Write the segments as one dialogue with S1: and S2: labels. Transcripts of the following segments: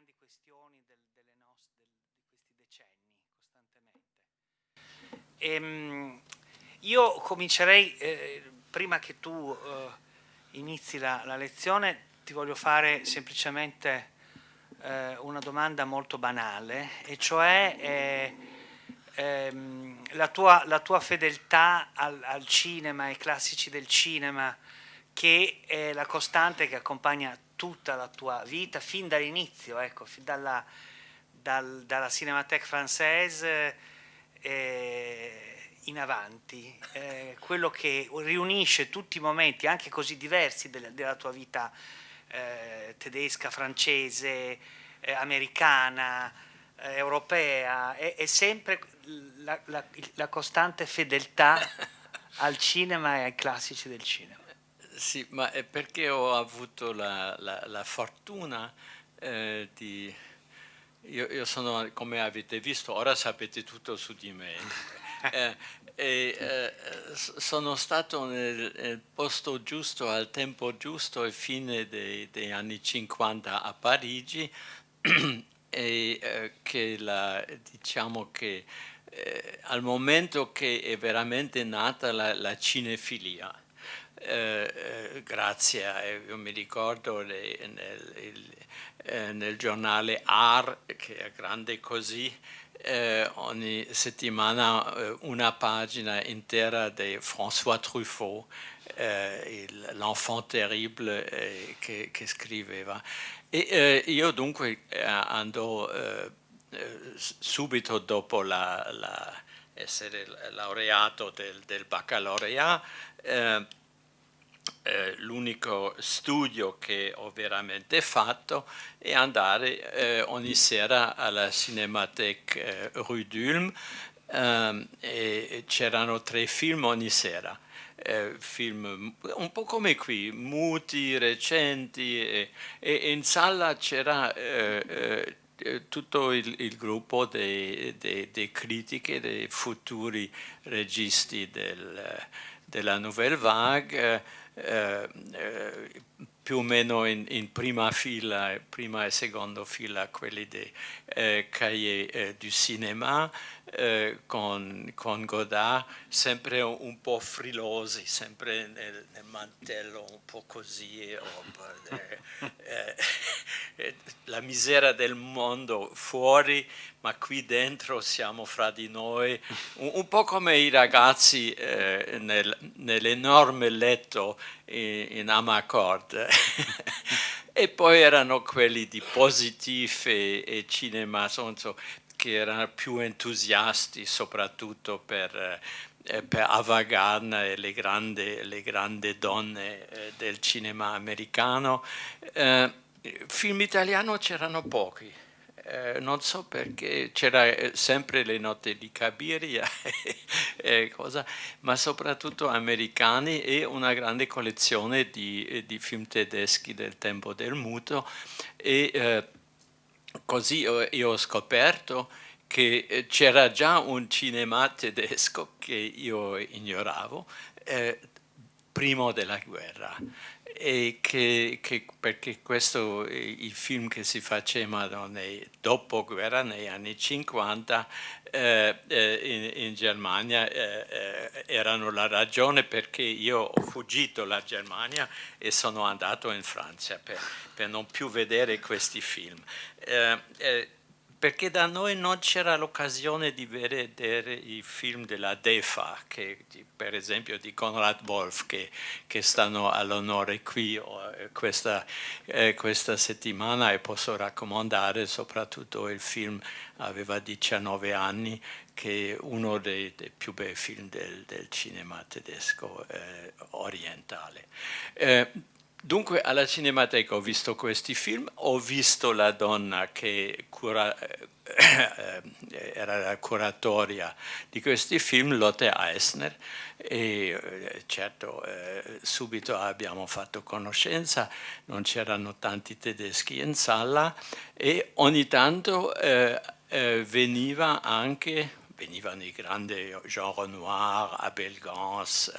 S1: grandi questioni di questi decenni, costantemente. Io comincerei, prima che tu inizi la lezione, ti voglio fare semplicemente una domanda molto banale, e cioè la tua fedeltà al cinema, ai classici del cinema, che è la costante che accompagna tutta la tua vita, fin dall'inizio, ecco, fin dalla Cinémathèque Française in avanti, quello che riunisce tutti i momenti, anche così diversi, della tua vita tedesca, francese, americana, europea, è sempre la costante fedeltà al cinema e ai classici del cinema.
S2: Sì, ma è perché ho avuto la fortuna di... Io sono, come avete visto, ora sapete tutto su di me. Sono stato nel posto giusto, al tempo giusto, alla fine degli anni 50 a Parigi, e diciamo che al momento che è veramente nata la cinefilia. Grazie, io mi ricordo nel giornale Art, che è grande così, ogni settimana una pagina intera di François Truffaut, l'enfant terrible, che scriveva. E io dunque andò subito dopo essere laureato del baccalaureato. L'unico studio che ho veramente fatto è andare ogni sera alla Cinémathèque Rue d'Ulm, e c'erano 3 film ogni sera. Film un po' come qui, muti, recenti, e in sala c'era tutto il gruppo dei critiche, dei futuri registi della Nouvelle Vague, più o meno in prima fila, prima e seconda fila, quelli dei Cahiers du Cinéma, con Godard, sempre un po' frilosi, sempre nel mantello un po' così, la misera del mondo fuori, ma qui dentro siamo fra di noi, un po' come i ragazzi nell'enorme letto in Amarcord. E poi erano quelli di Positif e Cinema Sonso, che erano più entusiasti soprattutto per Avagan e le grandi donne del cinema americano. Film italiano c'erano pochi. Non so perché, c'era sempre Le notte di Cabiria, ma soprattutto americani, e una grande collezione di film tedeschi del tempo del muto, e così io ho scoperto che c'era già un cinema tedesco che io ignoravo prima della guerra, e perché questo, i film che si facevano dopo guerra, negli anni 50, in Germania, erano la ragione perché io ho fuggito la Germania e sono andato in Francia per non più vedere questi film. Perché da noi non c'era l'occasione di vedere i film della DEFA, per esempio di Konrad Wolf, che stanno all'onore qui questa settimana, e posso raccomandare soprattutto il film, aveva 19 anni, che è uno dei più bei film del cinema tedesco orientale. Dunque alla Cinemateca ho visto questi film, ho visto la donna che era la curatoria di questi film, Lotte Eisner, e certo subito abbiamo fatto conoscenza, non c'erano tanti tedeschi in sala, e ogni tanto veniva anche venivano i grandi Jean Renoir, Abel Gance,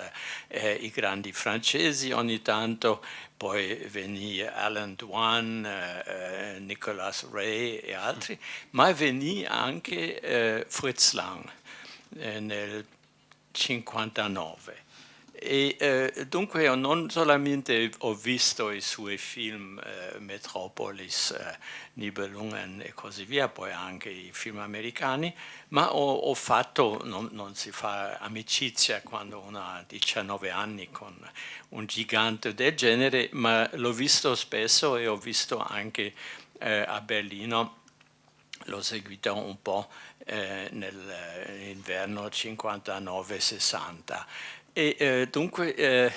S2: i grandi francesi ogni tanto, poi veniva Alan Dwan, Nicolas Ray e altri, ma venne anche Fritz Lang nel 59. E dunque non solamente ho visto i suoi film Metropolis, Nibelungen e così via, poi anche i film americani, ma ho fatto, non si fa amicizia quando uno ha 19 anni con un gigante del genere, ma l'ho visto spesso e ho visto anche a Berlino, l'ho seguito un po' nell'inverno 59-60. E dunque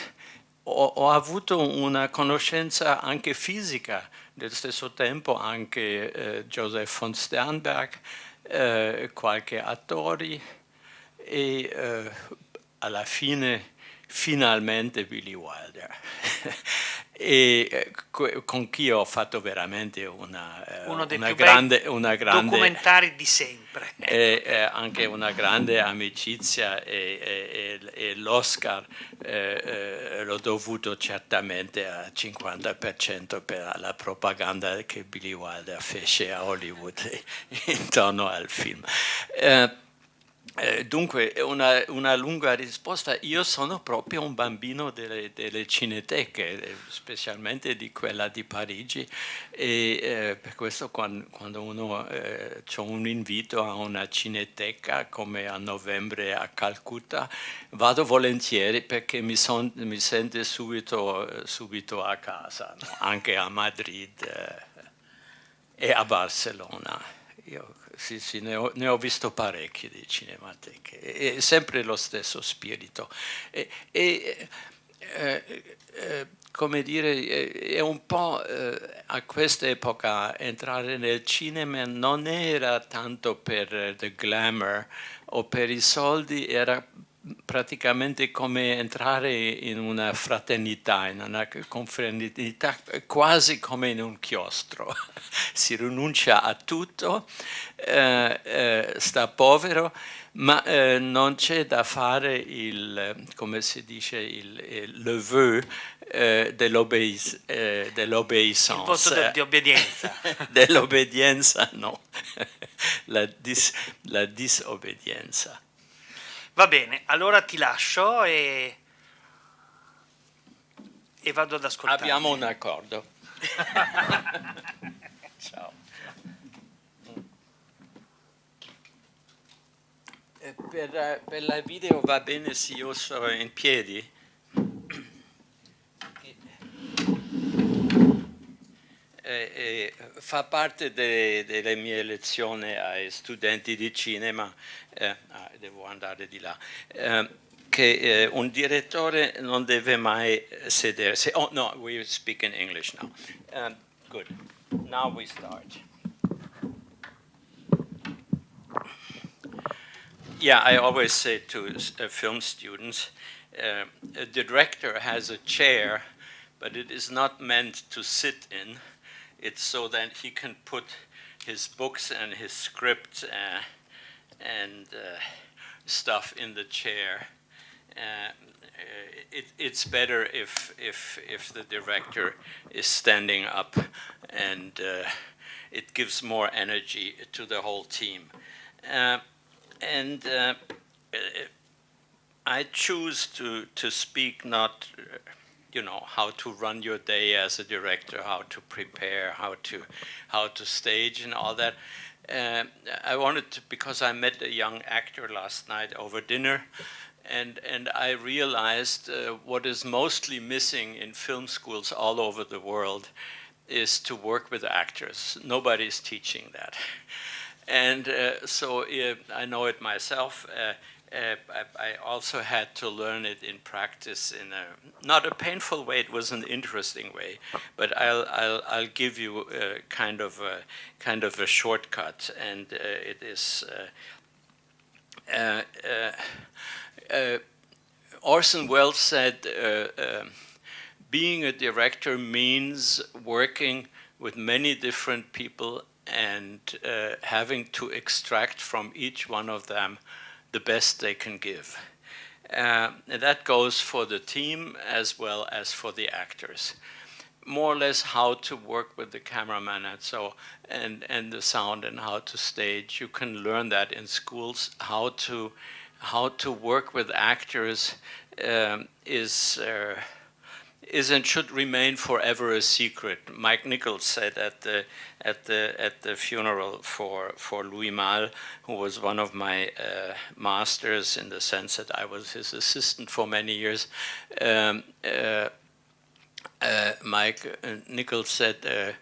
S2: ho avuto una conoscenza anche fisica, nello stesso tempo anche Joseph von Sternberg, qualche attore e alla fine finalmente Billy Wilder. E con chi ho fatto veramente
S1: uno dei
S2: una
S1: più
S2: grande
S1: documentari di sempre.
S2: Anche una grande amicizia e l'Oscar l'ho dovuto certamente al 50% per la propaganda che Billy Wilder fece a Hollywood intorno al film. Dunque, una lunga risposta. Io sono proprio un bambino delle cineteche, specialmente di quella di Parigi, e per questo quando uno c'è un invito a una cineteca come a novembre a Calcutta, vado volentieri perché mi sento subito a casa, no? Anche a Madrid e a Barcellona. Sì, ne ho visto parecchi di cinemateche, è sempre lo stesso spirito. Come dire, è un po' a questa epoca entrare nel cinema non era tanto per the glamour o per i soldi, era praticamente come entrare in una fraternità, in una confraternità, quasi come in un chiostro. Si rinuncia a tutto, sta povero, ma non c'è da fare come si dice, le vœu dell'obéissance.
S1: Il voto di obbedienza.
S2: Dell'obbedienza no, la disobbedienza.
S1: Va bene, allora ti lascio e vado ad ascoltare.
S2: Abbiamo un accordo. Ciao. Per la video va bene se io sono in piedi? Fa parte delle mie lezioni ai studenti di cinema, devo andare di là, che un direttore non deve mai sedersi. Oh no, we speak in English now. Good. Now we start. Yeah, I always say to film students, a director has a chair, but it is not meant to sit in. It's so that he can put his books and his script and stuff in the chair. It's better if the director is standing up, and it gives more energy to the whole team. I choose to speak not, how to run your day as a director, how to prepare, how to stage, and all that. I wanted to, because I met a young actor last night over dinner, and I realized what is mostly missing in film schools all over the world is to work with actors. Nobody's teaching that. And so I know it myself. I also had to learn it in practice in not a painful way. It was an interesting way, but I'll give you kind of a shortcut, and it is. Orson Welles said, being a director means working with many different people and having to extract from each one of them the best they can give. And that goes for the team as well as for the actors. More or less how to work with the cameraman and the sound and how to stage. You can learn that in schools. How to work with actors is and should remain forever a secret. Mike Nichols said at the funeral for Louis Malle, who was one of my masters in the sense that I was his assistant for many years. Mike Nichols said,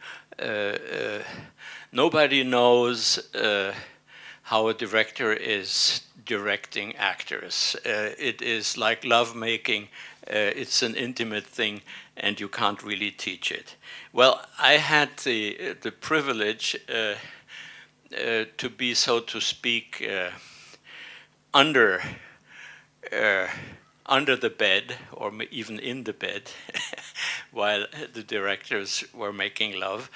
S2: nobody knows how a director is directing actors. It is like lovemaking. It's an intimate thing, and you can't really teach it. Well, I had the privilege to be, so to speak, under the bed, or even in the bed, while the directors were making love,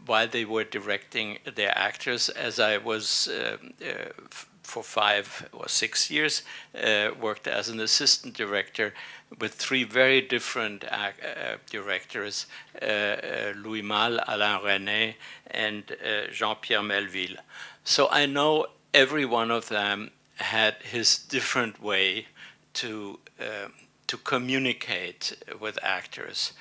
S2: while they were directing their actors, as I was for 5 or 6 years, worked as an assistant director with 3 very different directors, Louis Malle, Alain Resnais, and Jean-Pierre Melville. So I know every one of them had his different way to communicate with actors.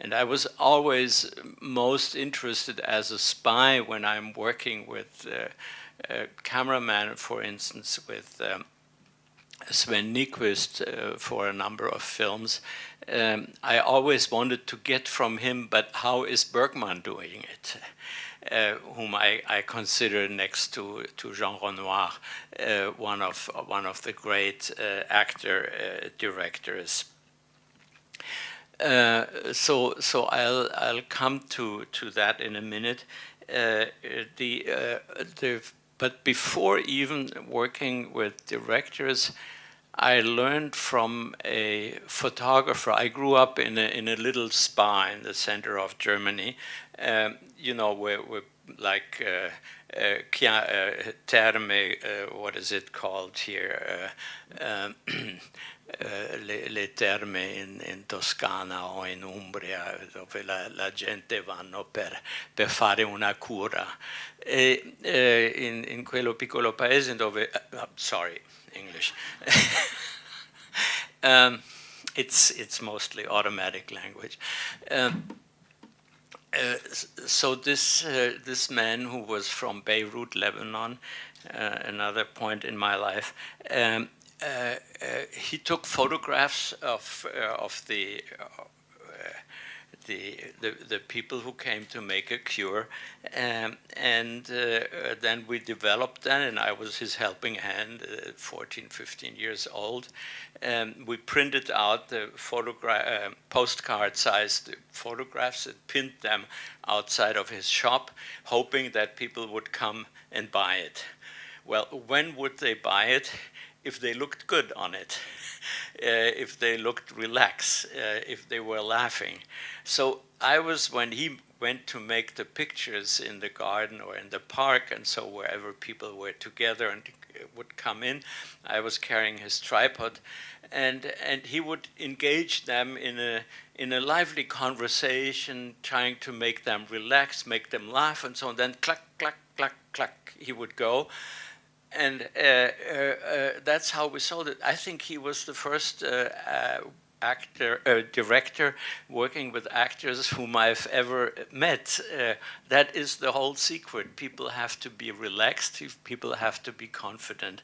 S2: And I was always most interested as a spy when I'm working with a cameraman, for instance, with Sven Nykvist for a number of films. I always wanted to get from him, but how is Bergman doing it? Whom I consider next to Jean Renoir, one of the great actor directors. So I'll come to that in a minute. But before even working with directors, I learned from a photographer. I grew up in a little spa in the center of Germany, you know, where like terme, what is it called here? Le terme in Toscana o in Umbria, dove la gente vanno per fare una cura. In quello piccolo paese dove, sorry, English. It's mostly automatic language. So this man who was from Beirut, Lebanon, another point in my life, he took photographs of the people who came to make a cure, and then we developed that, and I was his helping hand, 14, 15 years old. We printed out the postcard-sized photographs and pinned them outside of his shop, hoping that people would come and buy it. Well, when would they buy it? If they looked good on it, if they looked relaxed, if they were laughing. So I was, when he went to make the pictures in the garden or in the park, and so wherever people were together and would come in, I was carrying his tripod, and he would engage them in a lively conversation, trying to make them relax, make them laugh, and so on. Then clack, clack, clack, clack, he would go. And that's how we sold it. I think he was the first director working with actors whom I've ever met. That is the whole secret. People have to be relaxed. People have to be confident.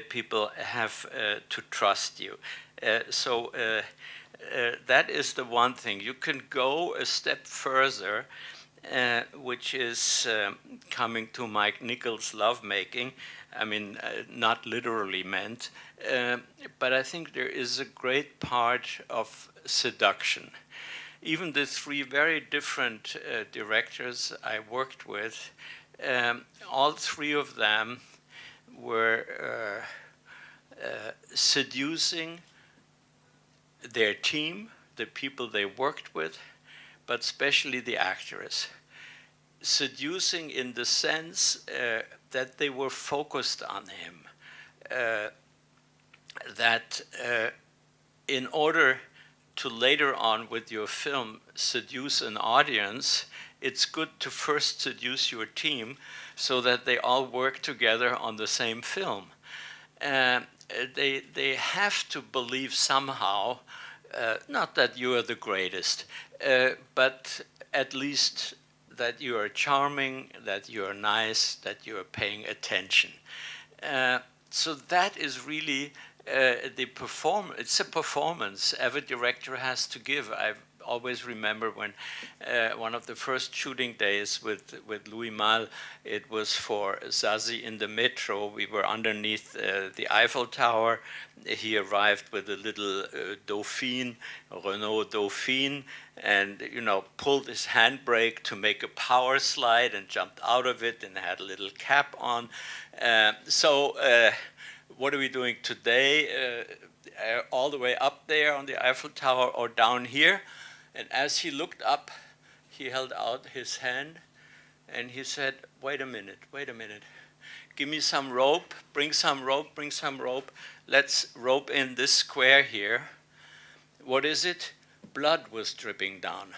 S2: People have to trust you. So that is the one thing. You can go a step further, which is coming to Mike Nichols' lovemaking. I mean, not literally meant, but I think there is a great part of seduction. Even the 3 very different directors I worked with, all 3 of them were seducing their team, the people they worked with, but especially the actors. seducing in the sense that they were focused on him. That in order to later on with your film seduce an audience, it's good to first seduce your team so that they all work together on the same film. They have to believe somehow, not that you are the greatest, but at least that you are charming, that you are nice, that you are paying attention. So that is really the performance. It's a performance every director has to give. I always remember when one of the first shooting days with Louis Malle, it was for Zazie in the Metro. We were underneath the Eiffel Tower. He arrived with a little Dauphine, Renault Dauphine, and pulled his handbrake to make a power slide and jumped out of it and had a little cap on. What are we doing today? All the way up there on the Eiffel Tower or down here? And as he looked up, he held out his hand and he said, wait a minute. Give me some rope, bring some rope. Let's rope in this square here. What is it? Blood was dripping down.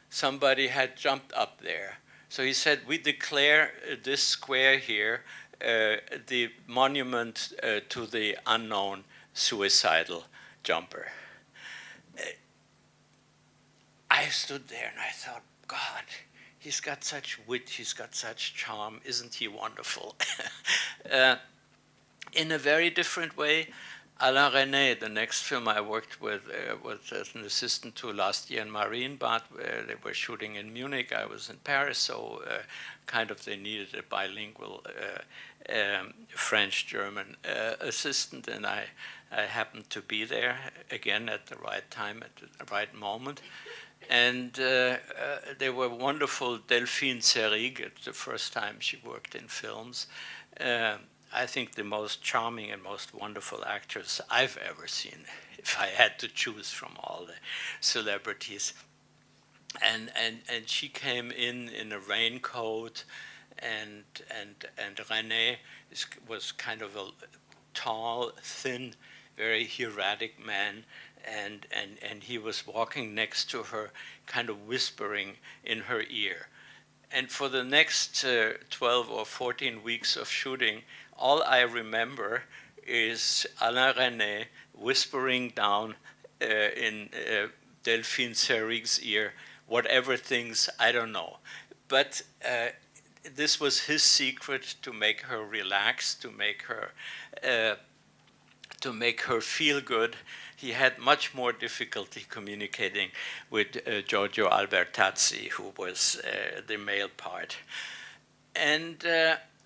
S2: Somebody had jumped up there. So he said, we declare this square here the monument to the unknown suicidal jumper. I stood there and I thought, God, he's got such wit, he's got such charm, isn't he wonderful? In a very different way, Alain Resnais, the next film I worked with, was as an assistant to last year in Marienbad. They were shooting in Munich, I was in Paris, so they needed a bilingual French-German assistant, and I happened to be there, again, at the right time, at the right moment. And they were wonderful. Delphine Seyrig, it's the first time she worked in films. I think the most charming and most wonderful actress I've ever seen, if I had to choose from all the celebrities. And she came in a raincoat, and René was kind of a tall, thin, very hieratic man. And he was walking next to her, kind of whispering in her ear. And for the next 12 or 14 weeks of shooting, all I remember is Alain Resnais whispering down in Delphine Seyrig's ear, whatever things, I don't know. But this was his secret to make her relax, to make her feel good. He had much more difficulty communicating with Giorgio Albertazzi, who was the male part.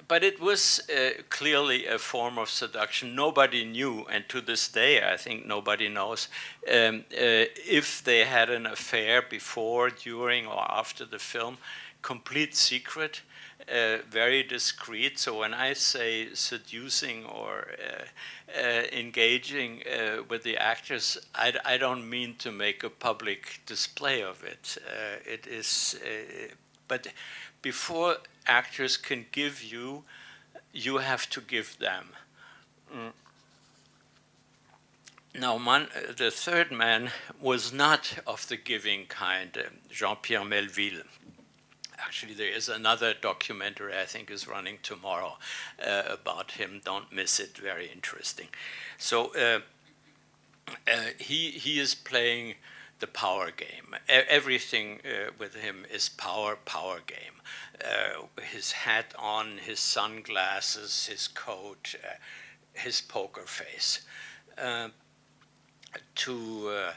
S2: But it was clearly a form of seduction. Nobody knew, and to this day, I think nobody knows, if they had an affair before, during, or after the film. Complete secret. Very discreet. So when I say seducing or engaging with the actors, I don't mean to make a public display of it. It is, but before actors can give you, you have to give them. Now, the third man was not of the giving kind, Jean-Pierre Melville. Actually, there is another documentary I think is running tomorrow about him. Don't miss it. Very interesting. So he is playing the power game. Everything with him is power game. His hat on, his sunglasses, his coat, his poker face. To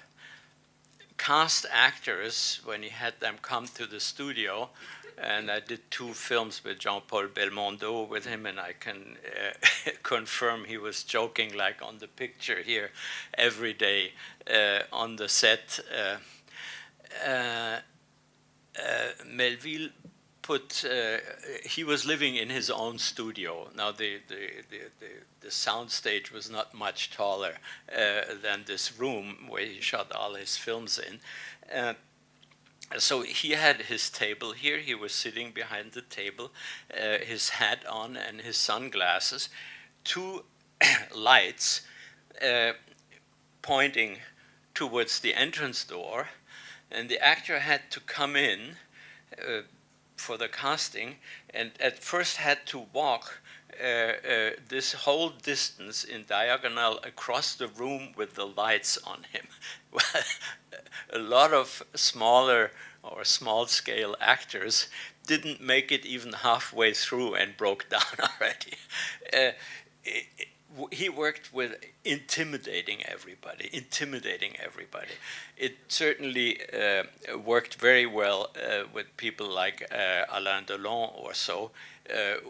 S2: cast actors, when he had them come to the studio, and I did 2 films with Jean-Paul Belmondo with him, and I can confirm he was joking like on the picture here every day on the set. Melville he was living in his own studio. Now the sound stage was not much taller than this room where he shot all his films in. So he had his table here. He was sitting behind the table, his hat on and his sunglasses, two lights pointing towards the entrance door, and the actor had to come in for the casting, and at first had to walk this whole distance in diagonal across the room with the lights on him. A lot of smaller or small-scale actors didn't make it even halfway through and broke down already. He worked with intimidating everybody. It certainly worked very well with people like Alain Delon or so,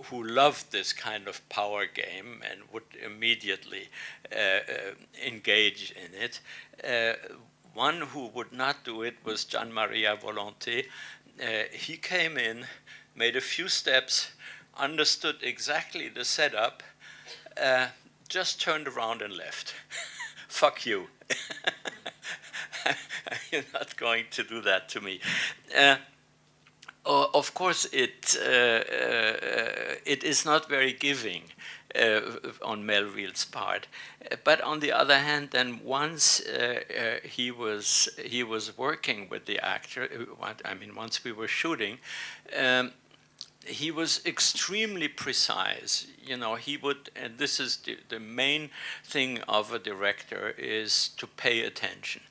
S2: who loved this kind of power game and would immediately engage in it. One who would not do it was Gian Maria Volonté. He came in, made a few steps, understood exactly the setup, just turned around and left. Fuck you. You're not going to do that to me. Of course, it is not very giving on Melville's part, but on the other hand, then once he was working with the actor, once we were shooting, he was extremely precise. You know, he would, and this is the main thing of a director, is to pay attention.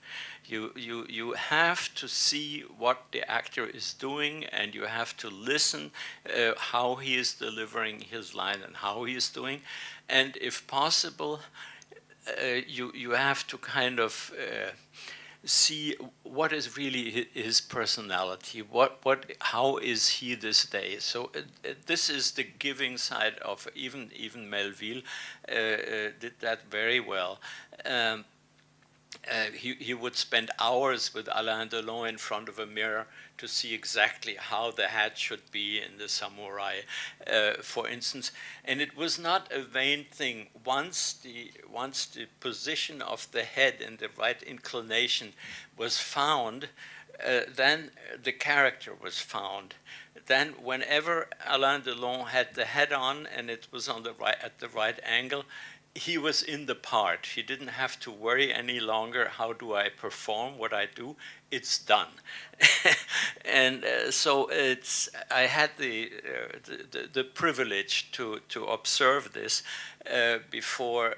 S2: You have to see what the actor is doing, and you have to listen how he is delivering his line and how he is doing, and if possible, you have to kind of see what is really his personality, how is he this day. So this is the giving side of even Melville did that very well. He would spend hours with Alain Delon in front of a mirror to see exactly how the hat should be in the samurai, for instance. And it was not a vain thing. Once the position of the head and the right inclination was found, then the character was found. Then whenever Alain Delon had the head on and it was on the right, at the right angle, he was in the part. He didn't have to worry any longer, how do I perform what I do? It's done. And so I had the privilege to observe this before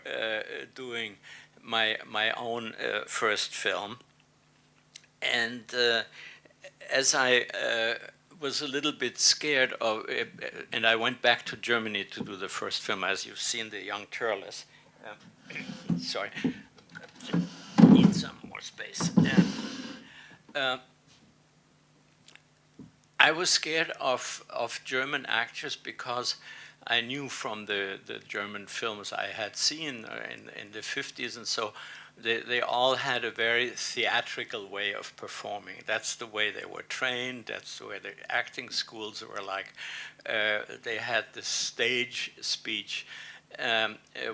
S2: doing my own first film. And as I was a little bit scared of, and I went back to Germany to do the first film, as you've seen, The Young Turles. Sorry, need some more space. I was scared of German actors because I knew from the German films I had seen in the 50s, and so they all had a very theatrical way of performing. That's the way they were trained. That's the way the acting schools were like. They had this stage speech,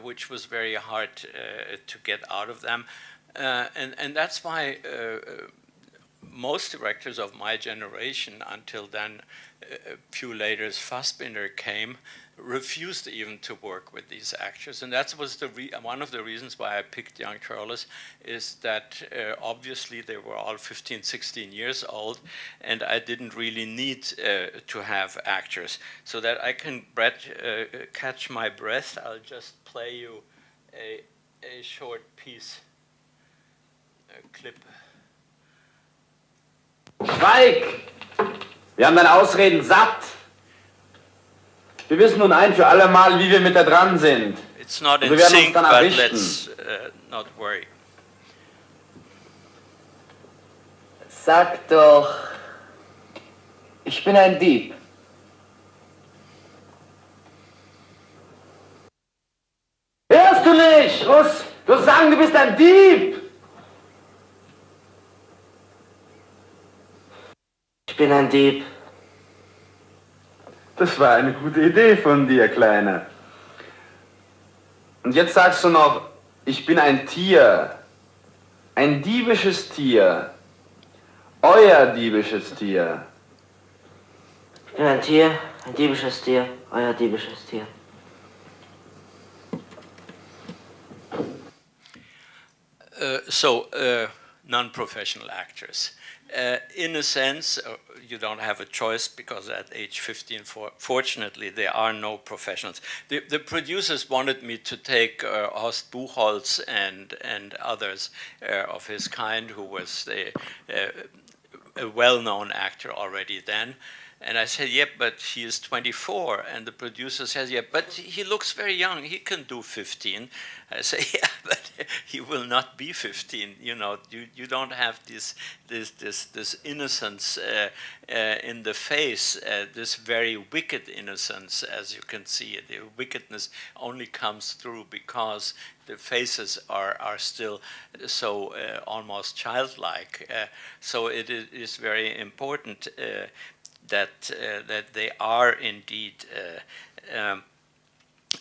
S2: which was very hard to get out of them. And that's why most directors of my generation, until then, a few later, as Fassbinder came, refused even to work with these actors. And that was one of the reasons why I picked Young Turles, is that obviously they were all 15, 16 years old, and I didn't really need to have actors. So that I can catch my breath, I'll just play you a short piece, a clip.
S3: Schweig! Wir haben deine Ausreden satt. Wir wissen nun ein für alle Mal, wie wir mit da dran sind.
S2: It's not in sync, but let's not worry.
S3: Sag doch, ich bin ein Dieb. Hörst du nicht, Russ? Du sagst, du bist ein Dieb. Ich bin ein Dieb. Das war eine gute Idee von dir, Kleiner. Und jetzt sagst du noch, ich bin ein Tier. Ein diebisches Tier. Euer diebisches Tier.
S4: Ich bin ein Tier, ein diebisches Tier, euer diebisches Tier.
S2: Non-professional actors. In a sense, you don't have a choice because at age 15, fortunately, there are no professionals. The producers wanted me to take Horst Buchholz and others of his kind, who was a well-known actor already then. And I said, yeah, but he is 24. And the producer says, yeah, but he looks very young. He can do 15. I say, yeah, but he will not be 15. You know, you don't have this innocence in the face, this very wicked innocence, as you can see. The wickedness only comes through because the faces are still so almost childlike. So it is very important that they are indeed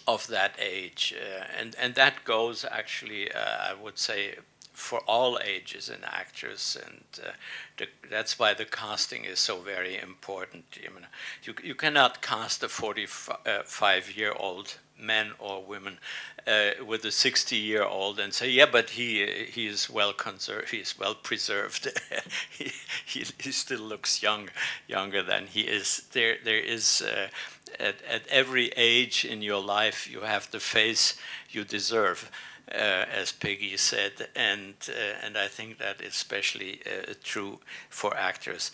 S2: of that age, and that goes actually, I would say, for all ages in actors, and that's why the casting is so very important. You cannot cast a 45-year-old man or woman with a 60-year-old and say, yeah, but he is well conserved, he is well preserved. he still looks younger than he is. There is at every age in your life you have the face you deserve. As Peggy said, and I think that is especially true for actors.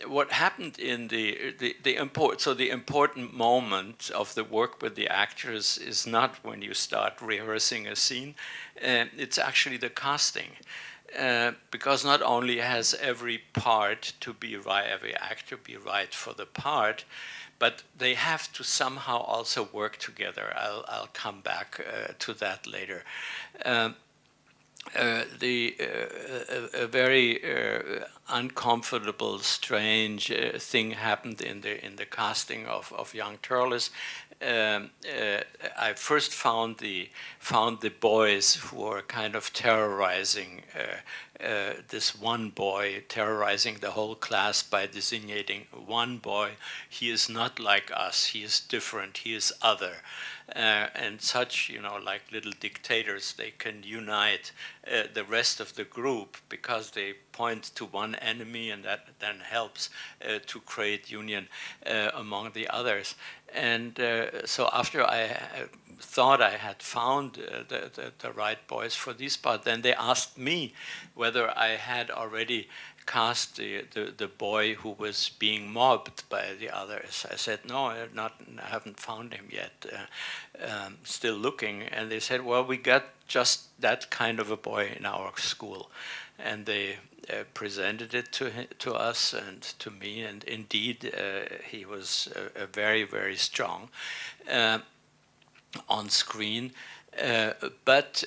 S2: What happened in the important moment of the work with the actors is not when you start rehearsing a scene, it's actually the casting. Because not only has every part to be right, every actor be right for the part, but they have to somehow also work together. I'll come back to that later. A very uncomfortable, strange thing happened in the casting of Young Turles. I first found the boys who were kind of terrorizing this one boy, terrorizing the whole class by designating one boy. He is not like us. He is different. He is other. And such, like little dictators, they can unite the rest of the group because they point to one enemy, and that then helps to create union among the others. And so after I thought I had found the right boys for this part, then they asked me whether I had already cast the boy who was being mobbed by the others. I said, no, I haven't found him yet, still looking. And they said, well, we got just that kind of a boy in our school. And they presented it to us and to me, and indeed he was very, very strong on screen. But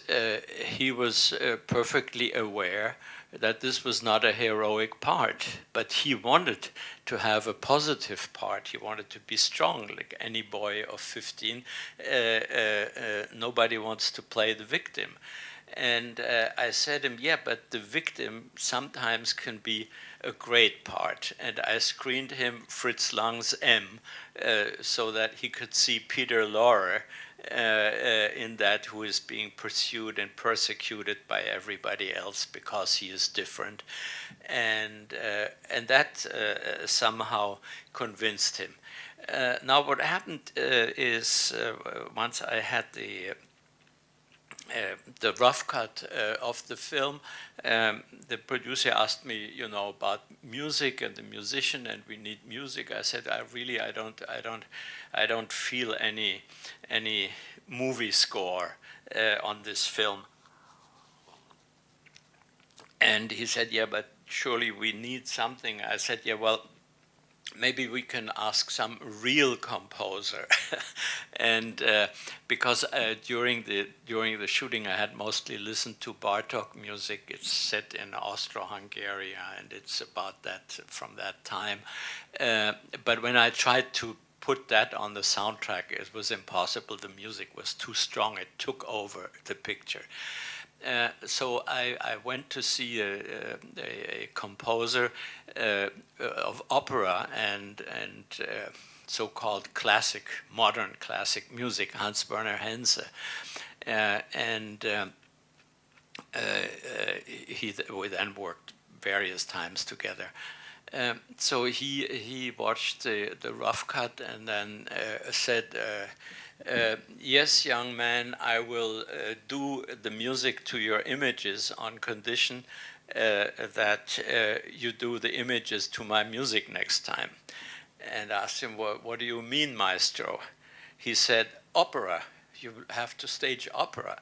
S2: he was perfectly aware that this was not a heroic part, but he wanted to have a positive part. He wanted to be strong, like any boy of 15. Nobody wants to play the victim. And I said to him, yeah, but the victim sometimes can be a great part. And I screened him Fritz Lang's M so that he could see Peter Lorre in that, who is being pursued and persecuted by everybody else because he is different. And that somehow convinced him. Now what happened is once I had the rough cut of the film, the producer asked me, about music and the musician, and we need music. I said, I don't feel any movie score on this film. And he said, yeah, but surely we need something. I said, yeah, well, maybe we can ask some real composer. And because during the shooting I had mostly listened to Bartók music. It's set in Austro-Hungary, and it's about that from that time. But when I tried to put that on the soundtrack, it was impossible. The music was too strong. It took over the picture. So I went to see a composer of opera and so-called modern classic music, Hans Werner Henze, we then worked various times together. So he watched the rough cut and then said, yes, young man, I will do the music to your images on condition that you do the images to my music next time. And I asked him, well, what do you mean, maestro? He said, opera. You have to stage opera.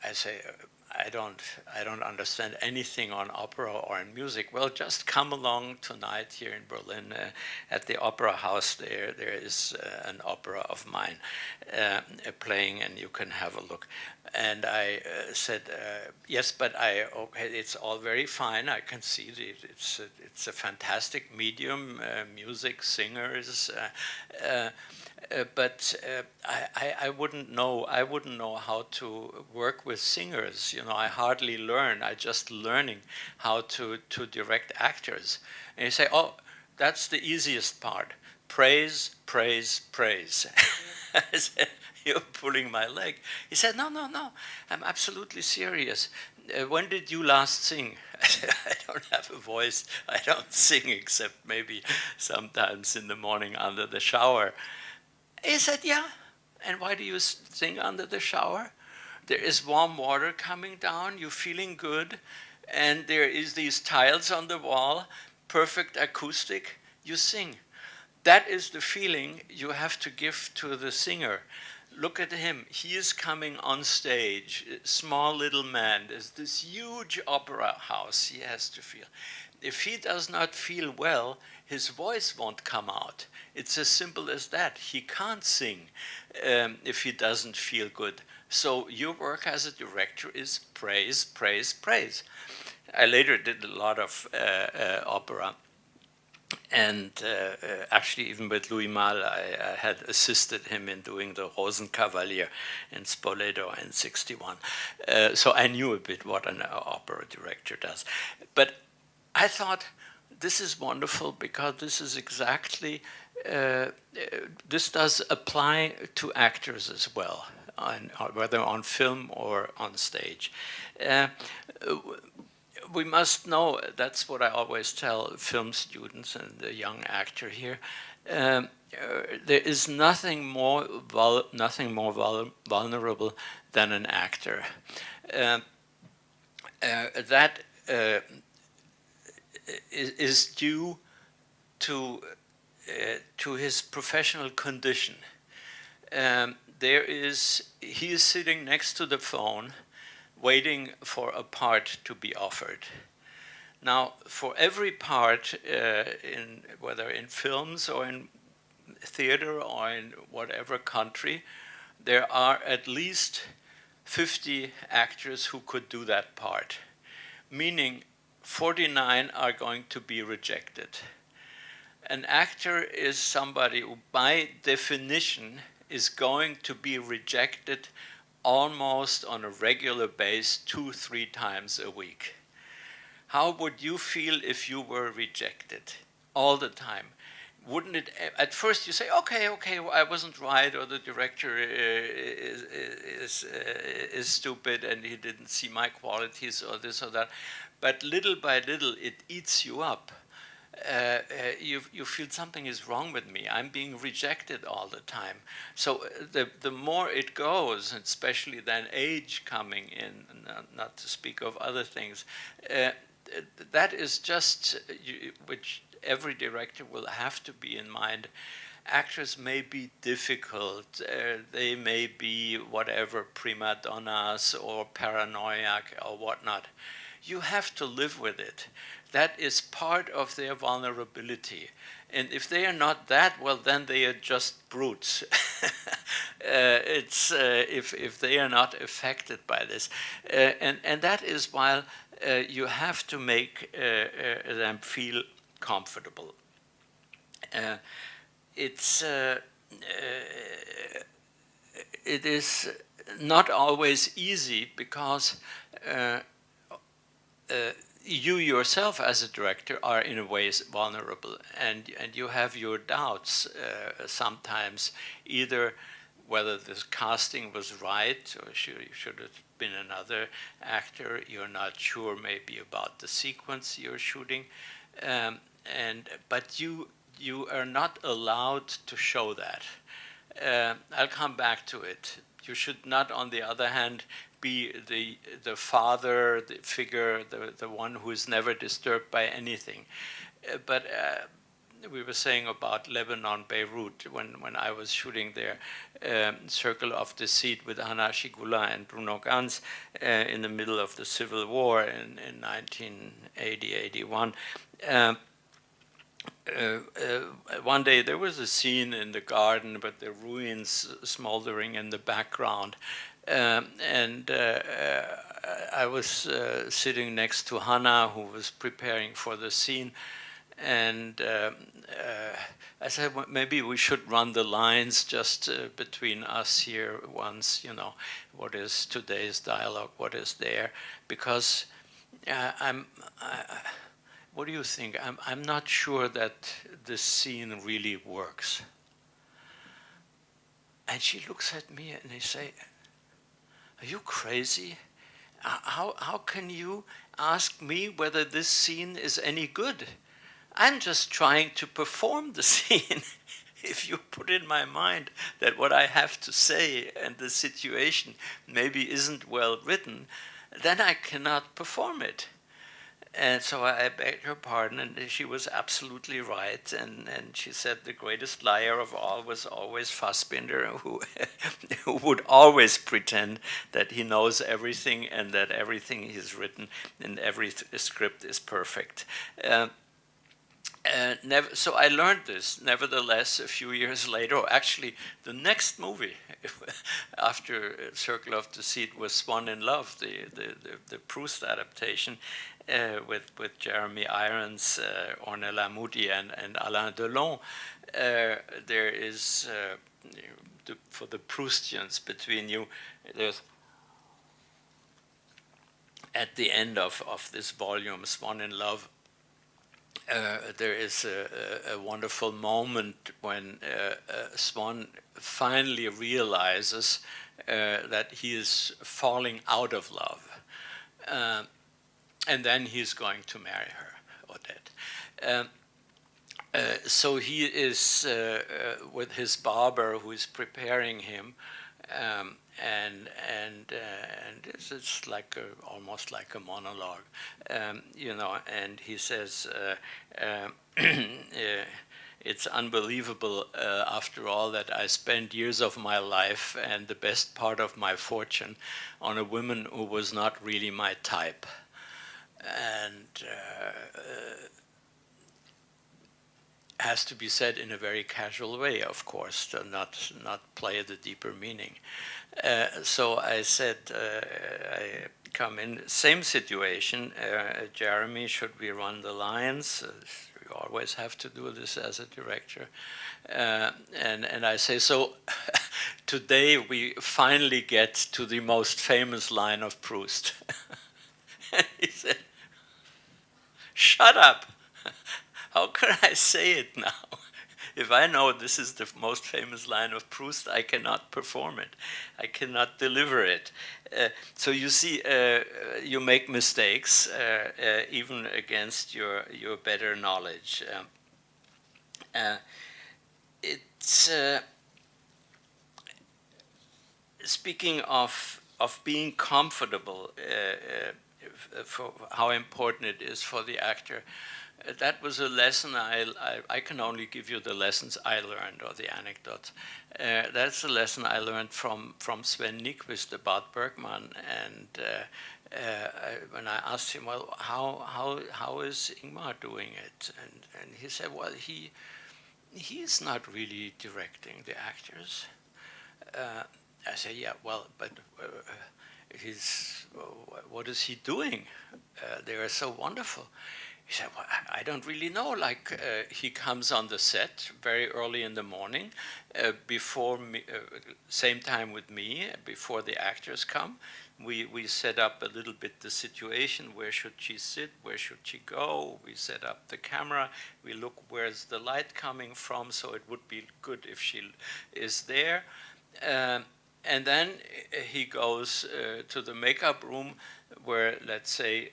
S2: I say, I don't understand anything on opera or in music. Well, just come along tonight here in Berlin at the Opera House. There is an opera of mine playing, and you can have a look. And I said, yes, but okay, it's all very fine. I can see it's a fantastic medium, music, singers. But I wouldn't know. I wouldn't know how to work with singers. You know, I hardly learn. I just learning how to direct actors. And you say, oh, that's the easiest part. Praise, praise, praise. I said, you're pulling my leg. He said, no, I'm absolutely serious. When did you last sing? I said, I don't have a voice. I don't sing except maybe sometimes in the morning under the shower. He said, yeah. And why do you sing under the shower? There is warm water coming down, you're feeling good, and there is these tiles on the wall, perfect acoustic, you sing. That is the feeling you have to give to the singer. Look at him, he is coming on stage, small little man, there's this huge opera house he has to feel. If he does not feel well, his voice won't come out. It's as simple as that. He can't sing if he doesn't feel good. So your work as a director is praise, praise, praise. I later did a lot of opera. And actually, even with Louis Malle, I had assisted him in doing the Rosenkavalier in Spoleto in '61. So I knew a bit what an opera director does. But I thought, this is wonderful because this is exactly, this does apply to actors as well, whether on film or on stage. We must know, that's what I always tell film students and the young actor here, there is nothing more vulnerable than an actor. That is due to his professional condition. He is sitting next to the phone, waiting for a part to be offered. Now, for every part, whether in films or in theater or in whatever country, there are at least 50 actors who could do that part, meaning 49 are going to be rejected. An actor is somebody who, by definition, is going to be rejected almost on a regular basis 2-3 times a week. How would you feel if you were rejected all the time? Wouldn't it, at first you say, okay, I wasn't right, or the director is stupid and he didn't see my qualities or this or that. But little by little, it eats you up. You feel something is wrong with me. I'm being rejected all the time. So the more it goes, especially then age coming in, not to speak of other things, that is just, which every director will have to be in mind. Actors may be difficult, they may be whatever, prima donnas or paranoiac or whatnot. You have to live with it. That is part of their vulnerability. And if they are not that, well, then they are just brutes. If they are not affected by this. And that is why you have to make them feel comfortable. it is not always easy because you yourself as a director are in a way vulnerable, and you have your doubts sometimes, either whether this casting was right or should have been another actor. You're not sure maybe about the sequence you're shooting, but you are not allowed to show that. I'll come back to it. You should not, on the other hand, be the father, the figure, the one who is never disturbed by anything. But we were saying about Lebanon, Beirut, when I was shooting there, Circle of Deceit with Hannah Shigula and Bruno Ganz in the middle of the Civil War in 1980-81. One day there was a scene in the garden, but the ruins smoldering in the background. I was sitting next to Hannah, who was preparing for the scene, and I said, well, maybe we should run the lines just between us here once, you know, what is today's dialogue, what is there, because what do you think? I'm not sure that this scene really works. And she looks at me and they say, are you crazy? How can you ask me whether this scene is any good? I'm just trying to perform the scene. If you put in my mind that what I have to say and the situation maybe isn't well written, then I cannot perform it. And so I begged her pardon, and she was absolutely right. And she said the greatest liar of all was always Fassbinder, who would always pretend that he knows everything and that everything he's written in every script is perfect. So I learned this. Nevertheless, a few years later, or actually the next movie after Circle of Deceit was Swan in Love, the Proust adaptation, with Jeremy Irons, Ornella Moody, and Alain Delon. There is, for the Proustians between you, there's at the end of this volume, Swan in Love, there is a wonderful moment when Swan finally realizes that he is falling out of love. And then he's going to marry her, Odette. So he is with his barber who is preparing him, and it's like almost like a monologue, you know. And he says, "It's unbelievable, after all, that I spent years of my life and the best part of my fortune on a woman who was not really my type." And has to be said in a very casual way, of course, to not play the deeper meaning. So I said, I come in, same situation, Jeremy, should we run the lines? You always have to do this as a director. And I say, so today we finally get to the most famous line of Proust. And he said, shut up. How can I say it now? If I know this is the most famous line of Proust, I cannot perform it. I cannot deliver it. So you see, you make mistakes, even against your better knowledge. It's speaking of being comfortable, for how important it is for the actor. That was a lesson I can only give you the lessons I learned, or the anecdotes. That's a lesson I learned from Sven Nykvist about Bergman. And when I asked him, well, how is Ingmar doing it? And he said, well, he's not really directing the actors. I said, yeah, well, but what is he doing? They are so wonderful. He said, well, I don't really know. Like, he comes on the set very early in the morning, before me, same time with me, before the actors come. We set up a little bit the situation. Where should she sit? Where should she go? We set up the camera. We look where's the light coming from, so it would be good if she is there. And then he goes to the makeup room where, let's say,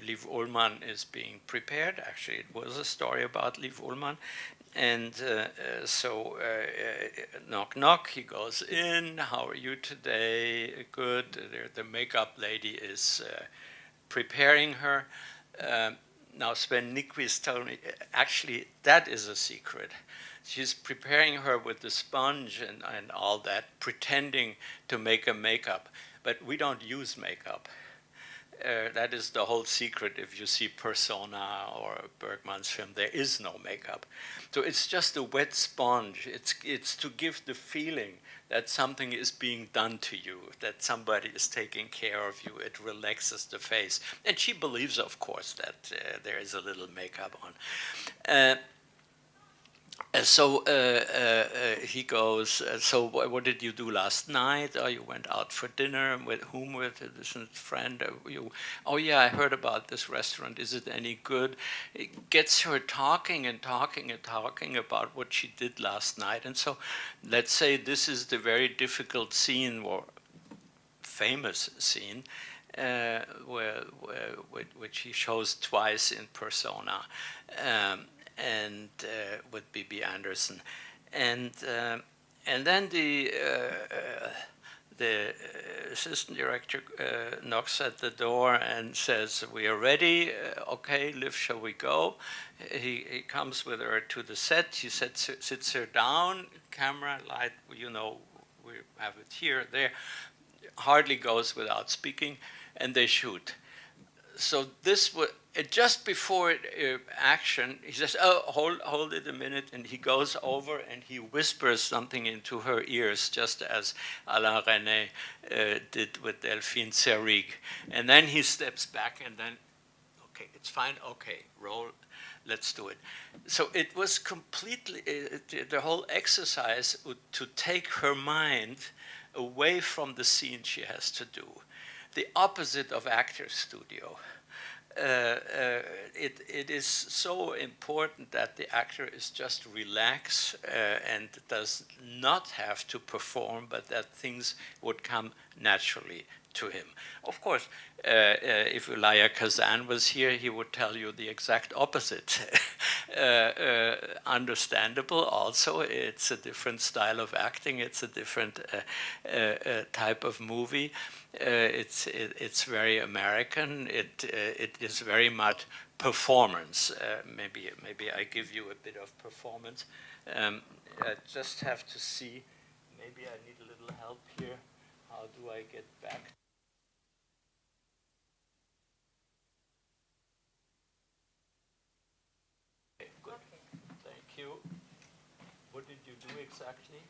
S2: Liv Ullmann is being prepared. Actually, it was a story about Liv Ullmann. And so, knock, knock, he goes in. How are you today? Good. The makeup lady is preparing her. Now, Sven Nykvist told me, actually, that is a secret. She's preparing her with the sponge and all that, pretending to make a makeup. But we don't use makeup. That is the whole secret. If you see Persona or Bergman's film, there is no makeup. So it's just a wet sponge. It's to give the feeling that something is being done to you, that somebody is taking care of you. It relaxes the face. And she believes, of course, that there is a little makeup on. So he goes, so what did you do last night? Oh, you went out for dinner. With whom? With this friend? Oh, yeah, I heard about this restaurant. Is it any good? It gets her talking and talking and talking about what she did last night. And so let's say this is the very difficult scene, or famous scene, which he shows twice in Persona. And with B.B. Anderson, and then the assistant director knocks at the door and says, "We are ready. Okay, Liv, shall we go?" He comes with her to the set. She sits her down. Camera, light. You know, we have it here, there. Hardly goes without speaking, and they shoot. So this was just before action. He says, "Oh, hold it a minute," and he goes over and he whispers something into her ears, just as Alain Resnais did with Delphine Seyrig. And then he steps back, and then, okay, it's fine. Okay, roll. Let's do it. So it was completely the whole exercise to take her mind away from the scene she has to do. The opposite of actor's studio. It is so important that the actor is just relaxed and does not have to perform, but that things would come naturally to him. Of course, if Elia Kazan was here, he would tell you the exact opposite. Understandable also, it's a different style of acting, it's a different type of movie. It's very American. It is very much performance. Maybe I give you a bit of performance. I just have to see. Maybe I need a little help here. How do I get back? Okay, good. Okay. Thank you. What did you do exactly?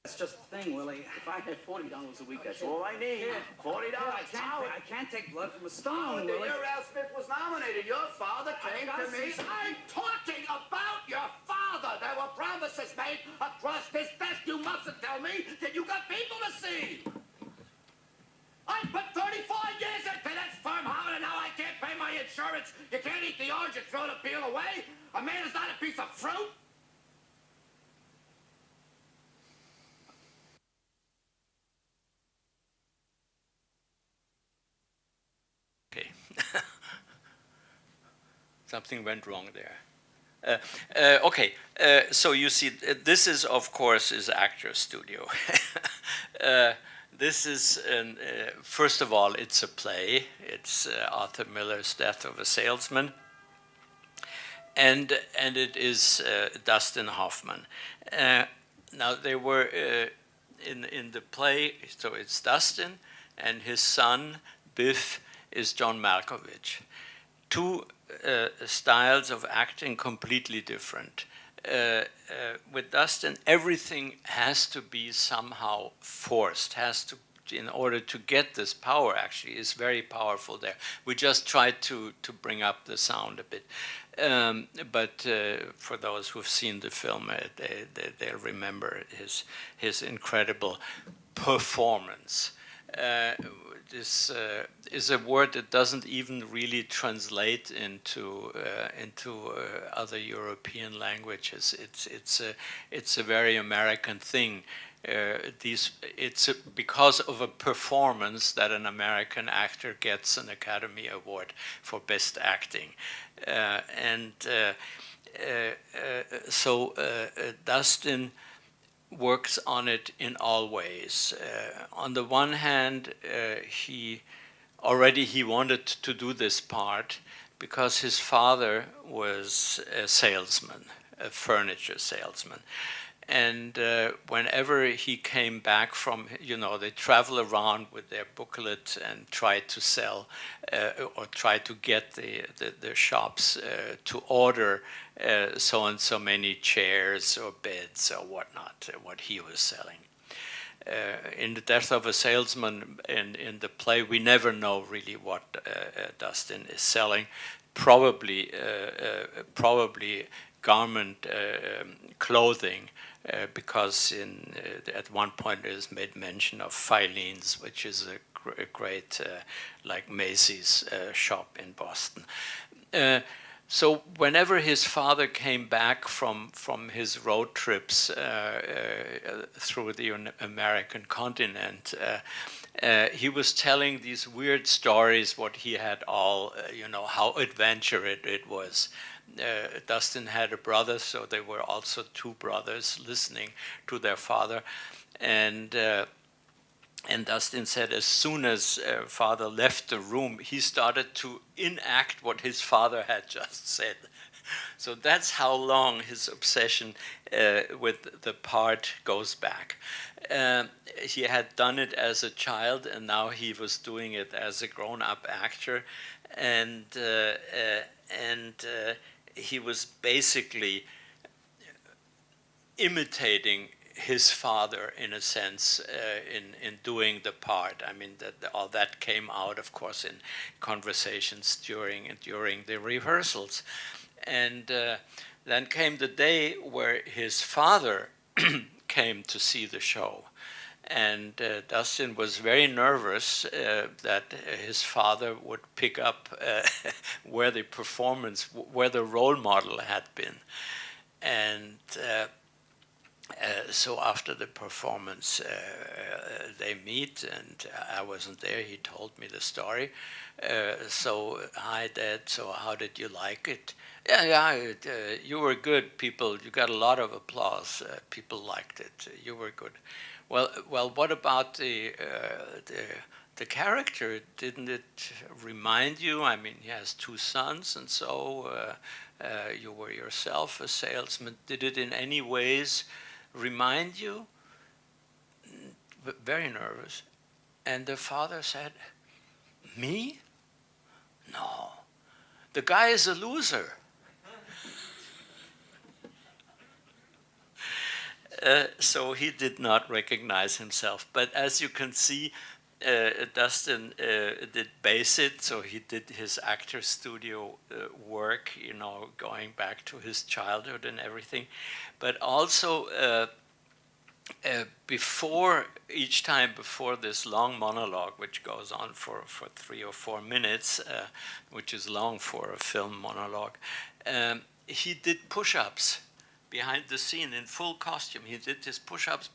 S3: That's just the thing, Willie. If I had $40 a week, that's all I need. $40.
S5: I can't take blood from a stone,
S3: The
S5: Willie.
S3: year Ralph Smith was nominated, your father came to me. I'm talking about your father. There were promises made across this desk. You mustn't tell me that you got people to see. I put 35 years into this firm, Howard, and now I can't pay my insurance. You can't eat the orange and throw the peel away. A man is not a piece of fruit.
S2: Okay. Something went wrong there. Okay, so you see, this is, of course, is actor studio. This is, first of all, it's a play. It's Arthur Miller's Death of a Salesman. And it is Dustin Hoffman. Now, they were in the play, so it's Dustin, and his son, Biff, is John Malkovich. two styles of acting completely different. With Dustin, everything has to be somehow forced, in order to get this power. Actually, is very powerful there. We just tried to bring up the sound a bit, but for those who've seen the film, they'll remember his incredible performance. This is a word that doesn't even really translate into other European languages. It's a very American thing. It's because of a performance that an American actor gets an Academy Award for Best Acting, so Dustin works on it in all ways. On the one hand, he wanted to do this part because his father was a salesman, a furniture salesman. And whenever he came back from, they travel around with their booklet and try to sell or try to get the shops to order so and so many chairs or beds or whatnot, what he was selling. In The Death of a Salesman, in the play, we never know really what Dustin is selling. Probably garment clothing. Because at one point it is made mention of Filene's, which is a great, like Macy's shop in Boston. So whenever his father came back from his road trips through the American continent, he was telling these weird stories, what he had all, how adventurous it was. Dustin had a brother, so there were also two brothers listening to their father, and Dustin said as soon as father left the room, he started to enact what his father had just said. So that's how long his obsession with the part goes back. He had done it as a child, and now he was doing it as a grown-up actor, and he was basically imitating his father in a sense in doing the part. I mean, all that came out, of course, in conversations during the rehearsals. And then came the day where his father came to see the show. And Dustin was very nervous that his father would pick up where the role model had been. And so after the performance, they meet, and I wasn't there. He told me the story. So, hi, Dad. So how did you like it? Yeah, you were good. You got a lot of applause. People liked it. You were good. Well, what about the character? Didn't it remind you? I mean, he has two sons, and so you were yourself a salesman. Did it in any ways remind you? Very nervous. And the father said, me? No. The guy is a loser. So he did not recognize himself. But as you can see, Dustin did base it, so he did his actor studio work, going back to his childhood and everything. But also before this long monologue, which goes on for 3 or 4 minutes, which is long for a film monologue, he did push-ups behind the scene in full costume. He did his push-ups.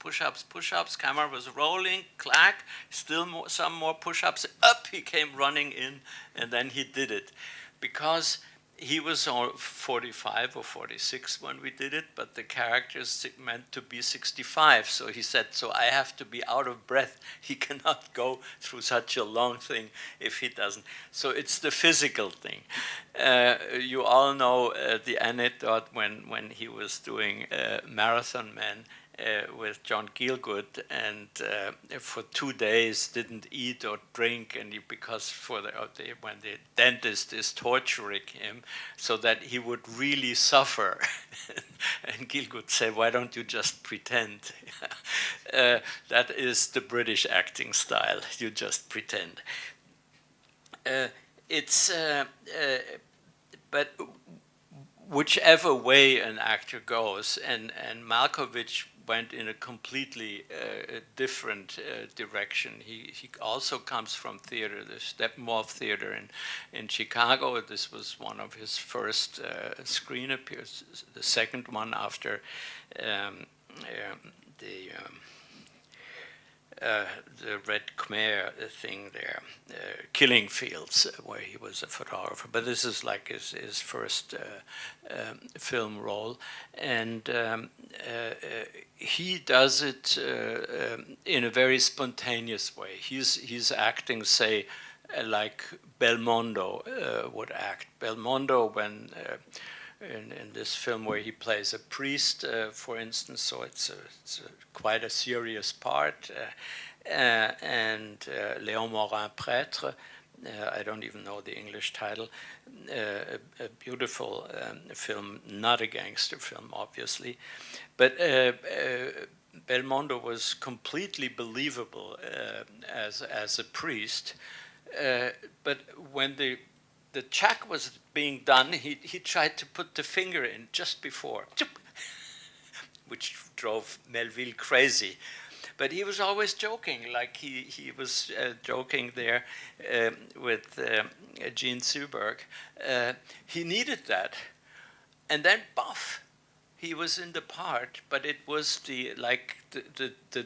S2: Camera was rolling, clack, still some more push-ups. Up he came running in, and then he did it. Because he was 45 or 46 when we did it, but the character's meant to be 65. So he said, so I have to be out of breath. He cannot go through such a long thing if he doesn't. So it's the physical thing. You all know the anecdote when he was doing Marathon Man, with John Gielgud, and for 2 days didn't eat or drink, and because when the dentist is torturing him, so that he would really suffer. And Gielgud said, "Why don't you just pretend?" That is the British acting style. You just pretend. But whichever way an actor goes, and Malkovich went in a completely different direction. He also comes from theater, the Steppenwolf Theater in Chicago. This was one of his first screen appearances, the second one after the Red Khmer thing there, Killing Fields, where he was a photographer. But this is like his first film role. And he does it in a very spontaneous way. He's acting, say, like Belmondo would act. Belmondo, when in this film where he plays a priest, for instance, so it's quite a serious part, and Léon Morin Prêtre, I don't even know the English title, a beautiful film, not a gangster film, obviously, but Belmondo was completely believable as a priest, but when the check was being done, he tried to put the finger in just before, which drove Melville crazy. But he was always joking, like he was joking there with Gene Seberg. He needed that. And then, buff, he was in the part, but it was the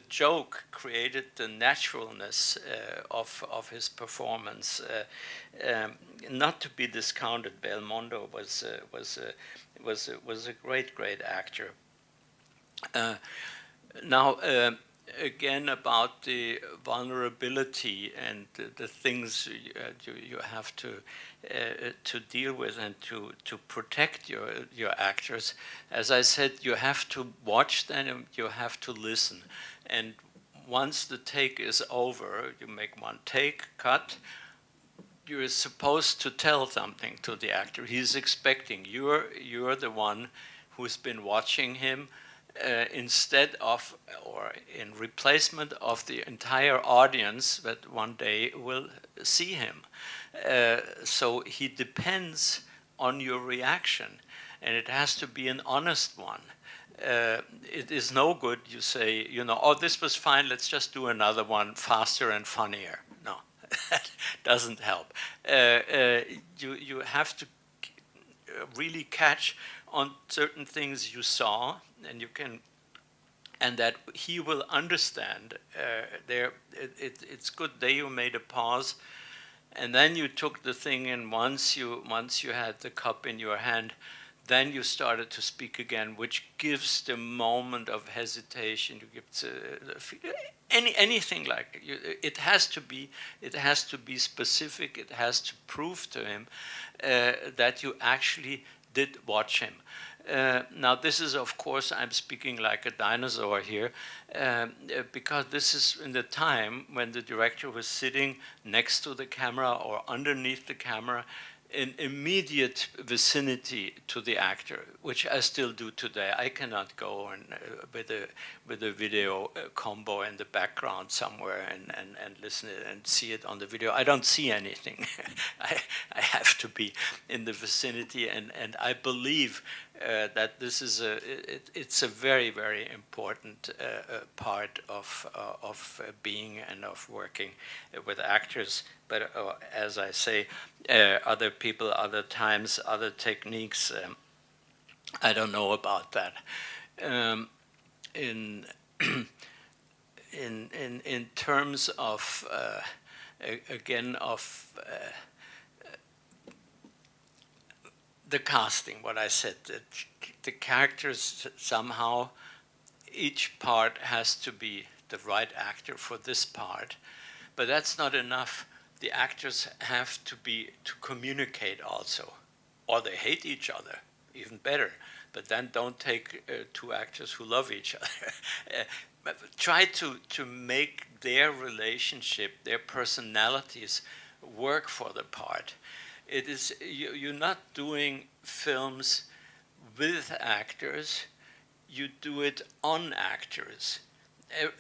S2: joke created the naturalness of his performance. Not to be discounted, Belmondo was a great actor. Now, again, about the vulnerability and the things you have to deal with and to protect your actors. As I said, you have to watch them, you have to listen. And once the take is over, you make one take, cut, you're supposed to tell something to the actor. He's expecting. You're the one who's been watching him, instead of, or in replacement of the entire audience that one day will see him. So he depends on your reaction, and it has to be an honest one. It is no good you say, oh, this was fine, let's just do another one faster and funnier. No, that doesn't help. You have to really catch on certain things you saw, and that he will understand. It's good that you made a pause, and then you took the thing in. Once you had the cup in your hand, then you started to speak again, which gives the moment of hesitation. You give anything like it. It has to be specific. It has to prove to him that you actually did watch him. Now, this is, of course, I'm speaking like a dinosaur here, because this is in the time when the director was sitting next to the camera or underneath the camera in immediate vicinity to the actor, which I still do today. I cannot go and with a video combo in the background somewhere and listen and see it on the video. I don't see anything. I have to be in the vicinity, and I believe that this is it's a very, very important part of being and of working with actors. But as I say, other people, other times, other techniques, I don't know about that. In terms of again of the casting, what I said, that the characters somehow, each part has to be the right actor for this part, but that's not enough. The actors have to communicate also, or they hate each other, even better. but then don't take two actors who love each other. Try to make their relationship, their personalities work for the part. It is, you're not doing films with actors, you do it on actors.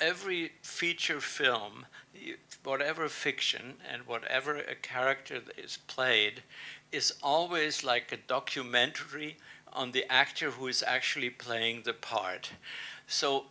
S2: Every feature film, whatever fiction and whatever a character is played, is always like a documentary on the actor who is actually playing the part. So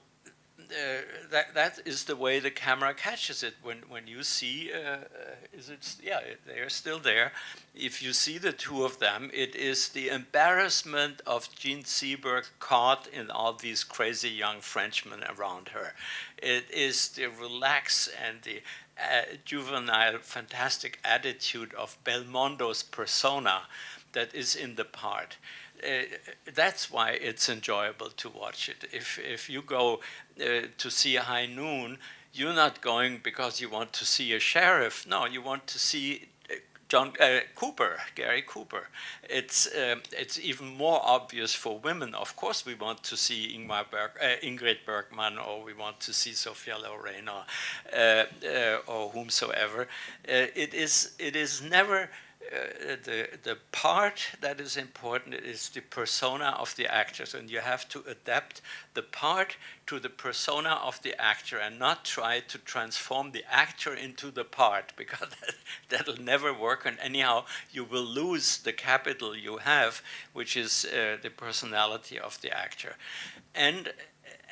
S2: that is the way the camera catches it. When you see, they are still there. If you see the two of them, it is the embarrassment of Jean Seberg caught in all these crazy young Frenchmen around her. It is the relax and the juvenile, fantastic attitude of Belmondo's persona that is in the part. That's why it's enjoyable to watch it. If you go to see High Noon, you're not going because you want to see a sheriff. No, you want to see Gary Cooper. It's even more obvious for women. Of course, we want to see Ingrid Bergman, or we want to see Sophia Loren, or whomsoever. It is never. The part that is important is the persona of the actors, and you have to adapt the part to the persona of the actor and not try to transform the actor into the part, because that'll never work, and anyhow you will lose the capital you have, which is the personality of the actor.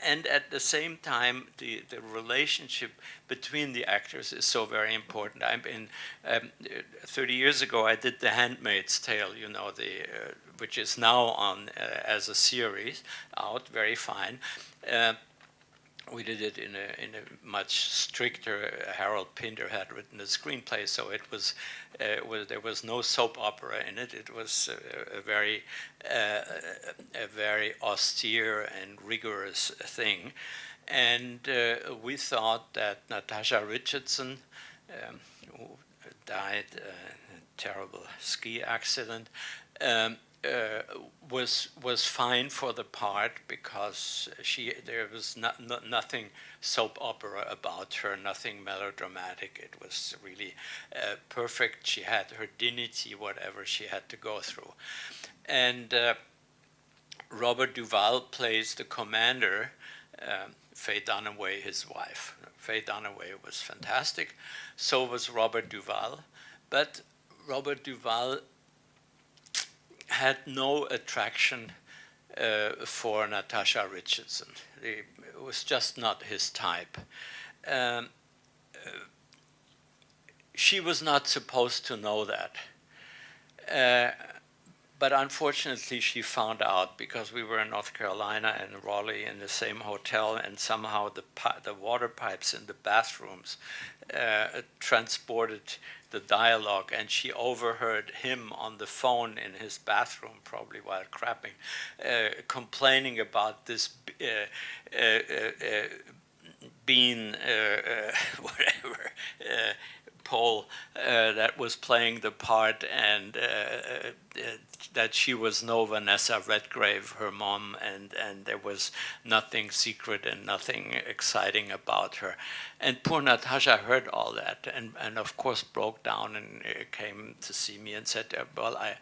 S2: And at the same time, the relationship between the actors is so very important. 30 years ago, I did The Handmaid's Tale, you know, which is now on as a series, out, very fine. We did it in a much stricter. Harold Pinter had written the screenplay, so there was no soap opera in it. It was a very austere and rigorous thing, and we thought that Natasha Richardson, who died in a terrible ski accident, was fine for the part, because there was nothing soap opera about her, nothing melodramatic. It was really perfect. She had her dignity, whatever she had to go through. And Robert Duvall plays the commander, Faye Dunaway, his wife. Faye Dunaway was fantastic. So was Robert Duvall. But Robert Duvall had no attraction for Natasha Richardson. It was just not his type. She was not supposed to know that. But unfortunately, she found out, because we were in North Carolina and Raleigh in the same hotel, and somehow the water pipes in the bathrooms transported the dialogue, and she overheard him on the phone in his bathroom, probably while crapping, complaining about this bean, whatever, Paul, that was playing the part, and that she was no Vanessa Redgrave, her mom, and there was nothing secret and nothing exciting about her. And poor Natasha heard all that, and of course broke down and came to see me and said, well, I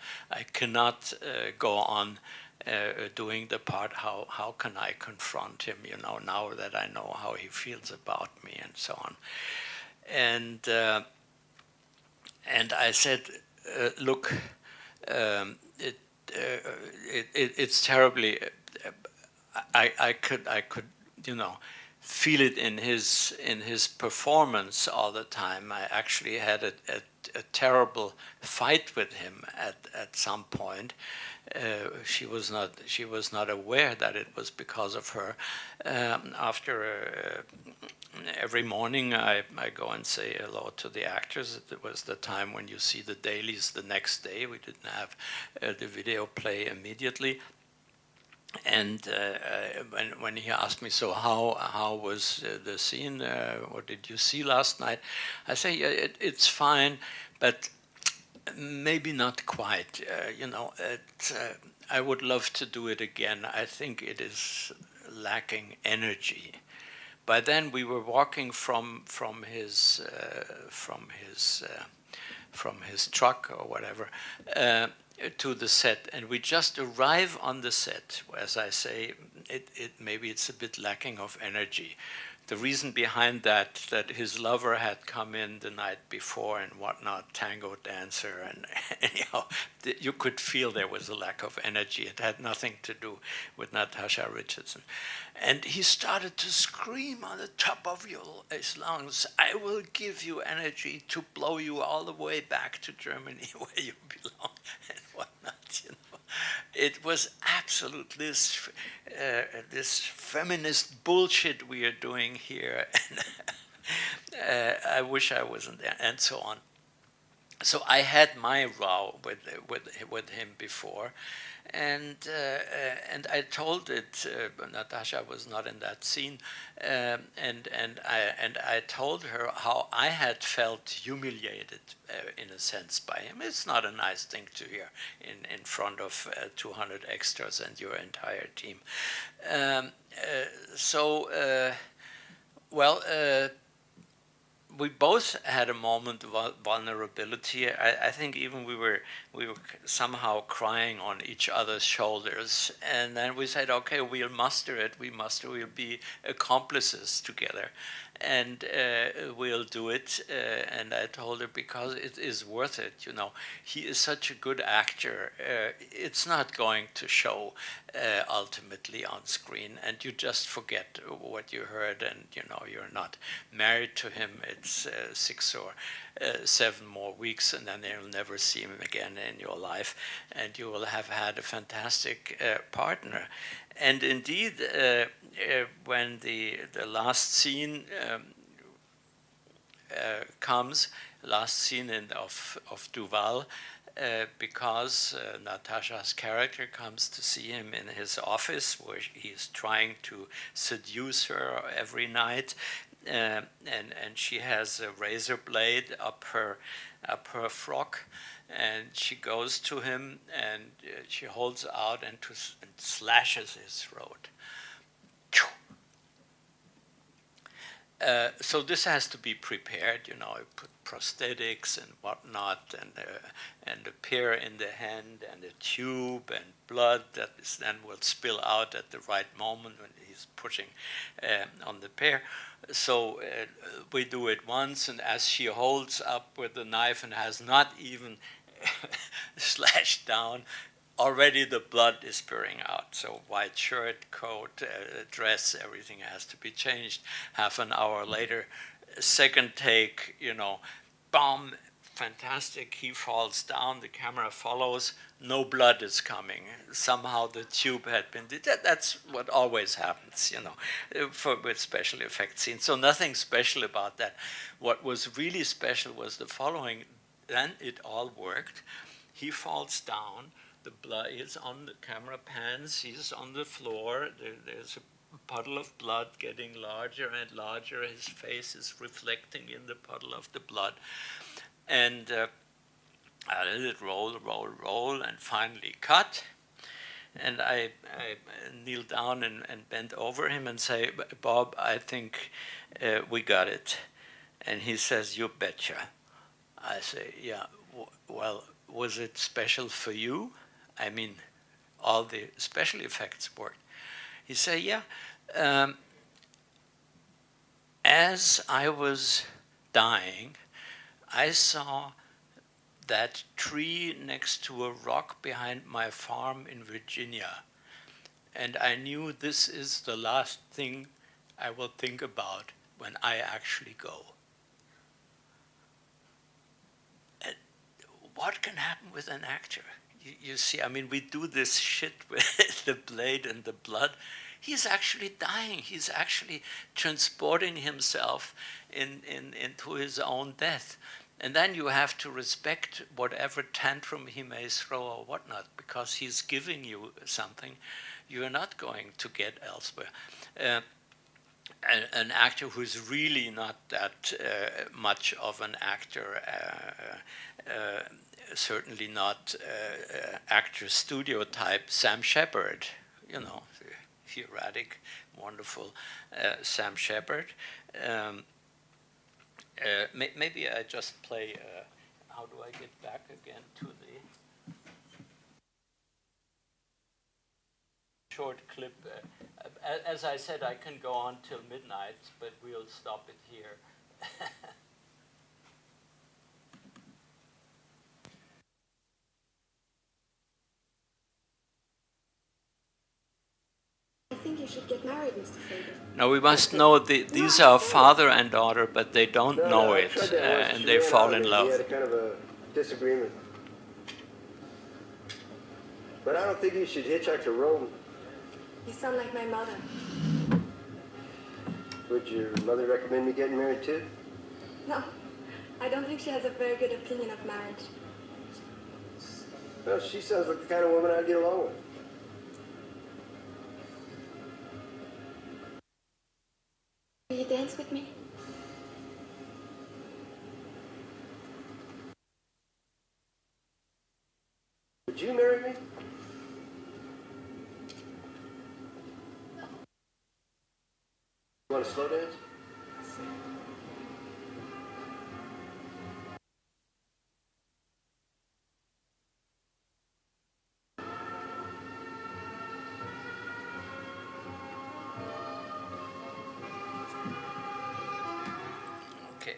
S2: cannot go on doing the part. How can I confront him, you know, now that I know how he feels about me, and so on. And I said, look, it's terribly. I could, you know, feel it in his performance all the time. I actually had a terrible fight with him at some point. She was not aware that it was because of her. After every morning I go and say hello to the actors. It was the time when you see the dailies the next day. We didn't have the video play immediately. And when he asked me, so how was the scene? What did you see last night? I say, yeah, it's fine, but maybe not quite. You know, I would love to do it again. I think it is lacking energy. By then we were walking from his truck or whatever to the set, and we just arrive on the set. As I say, maybe it's a bit lacking of energy. The reason behind that his lover had come in the night before and whatnot, tango dancer, and anyhow, you could feel there was a lack of energy. It had nothing to do with Natasha Richardson. And he started to scream on the top of his lungs, "I will give you energy to blow you all the way back to Germany where you belong," and whatnot, you know. It was absolutely this feminist bullshit we are doing here. And I wish I wasn't there, and so on. So I had my row with him before, and I told it. Natasha was not in that scene, and I told her how I had felt humiliated in a sense by him. It's not a nice thing to hear in front of 200 extras and your entire team. We both had a moment of vulnerability. I think even we were somehow crying on each other's shoulders, and then we said, "Okay, we'll muster it. We'll be accomplices together, and we'll do it." And I told her, because it is worth it. You know, he is such a good actor. It's not going to show ultimately on screen, and you just forget what you heard, and you know you're not married to him. It's 6 or 7 more weeks, and then you'll never see him again in your life, and you will have had a fantastic partner. And indeed, when the last scene comes, last scene of Duvall, because Natasha's character comes to see him in his office, where he's trying to seduce her every night, and she has a razor blade up her frock, and she goes to him and she holds out and slashes his throat. So this has to be prepared, you know. You put prosthetics and whatnot, and a pear in the hand, and a tube, and blood that then will spill out at the right moment when he's pushing on the pear. So we do it once, and as she holds up with the knife and has not even slashed down, already the blood is spurting out. So white shirt, coat, dress, everything has to be changed. Half an hour later, second take, you know, bomb, fantastic. He falls down, the camera follows, no blood is coming. Somehow the tube had been, that's what always happens, you know, with special effects scenes. So nothing special about that. What was really special was the following. Then it all worked. He falls down. The blood is on the camera pans. He's on the floor. There's a puddle of blood getting larger and larger. His face is reflecting in the puddle of the blood. And I let it roll, and finally cut. And I kneel down and bend over him and say, "Bob, I think we got it." And he says, "You betcha." I say, "Yeah, well, was it special for you? I mean, all the special effects worked." He said, "Yeah. As I was dying, I saw that tree next to a rock behind my farm in Virginia, and I knew this is the last thing I will think about when I actually go." And what can happen with an actor? You see, I mean, we do this shit with the blade and the blood. He's actually dying. He's actually transporting himself into his own death. And then you have to respect whatever tantrum he may throw or whatnot, because he's giving you something you're not going to get elsewhere. An actor who's really not that much of an actor certainly not actor studio type Sam Shepard, you know, the erratic, wonderful Sam Shepard. Maybe I just play, how do I get back again to the short clip? As I said, I can go on till midnight, but we'll stop it here.
S6: I think you should get married, Mr. Faber.
S2: Now we must know these are father and daughter, but they don't know it, and they fall in love.
S7: We had a kind of a disagreement. But I don't think you should hitchhike to Rome.
S6: You sound like my mother.
S7: Would your mother recommend me getting married too?
S6: No, I don't think she has a very good opinion of marriage.
S7: Well, she sounds like the kind of woman I'd get along with.
S6: Will you dance with me?
S7: Would you marry me? You want to slow dance?
S2: Okay.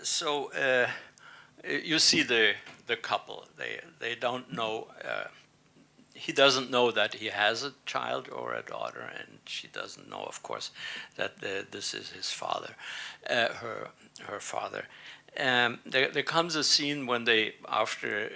S2: So you see the couple. They don't know. He doesn't know that he has a child or a daughter, and she doesn't know, of course, that this is his father, her father. There comes a scene when they, after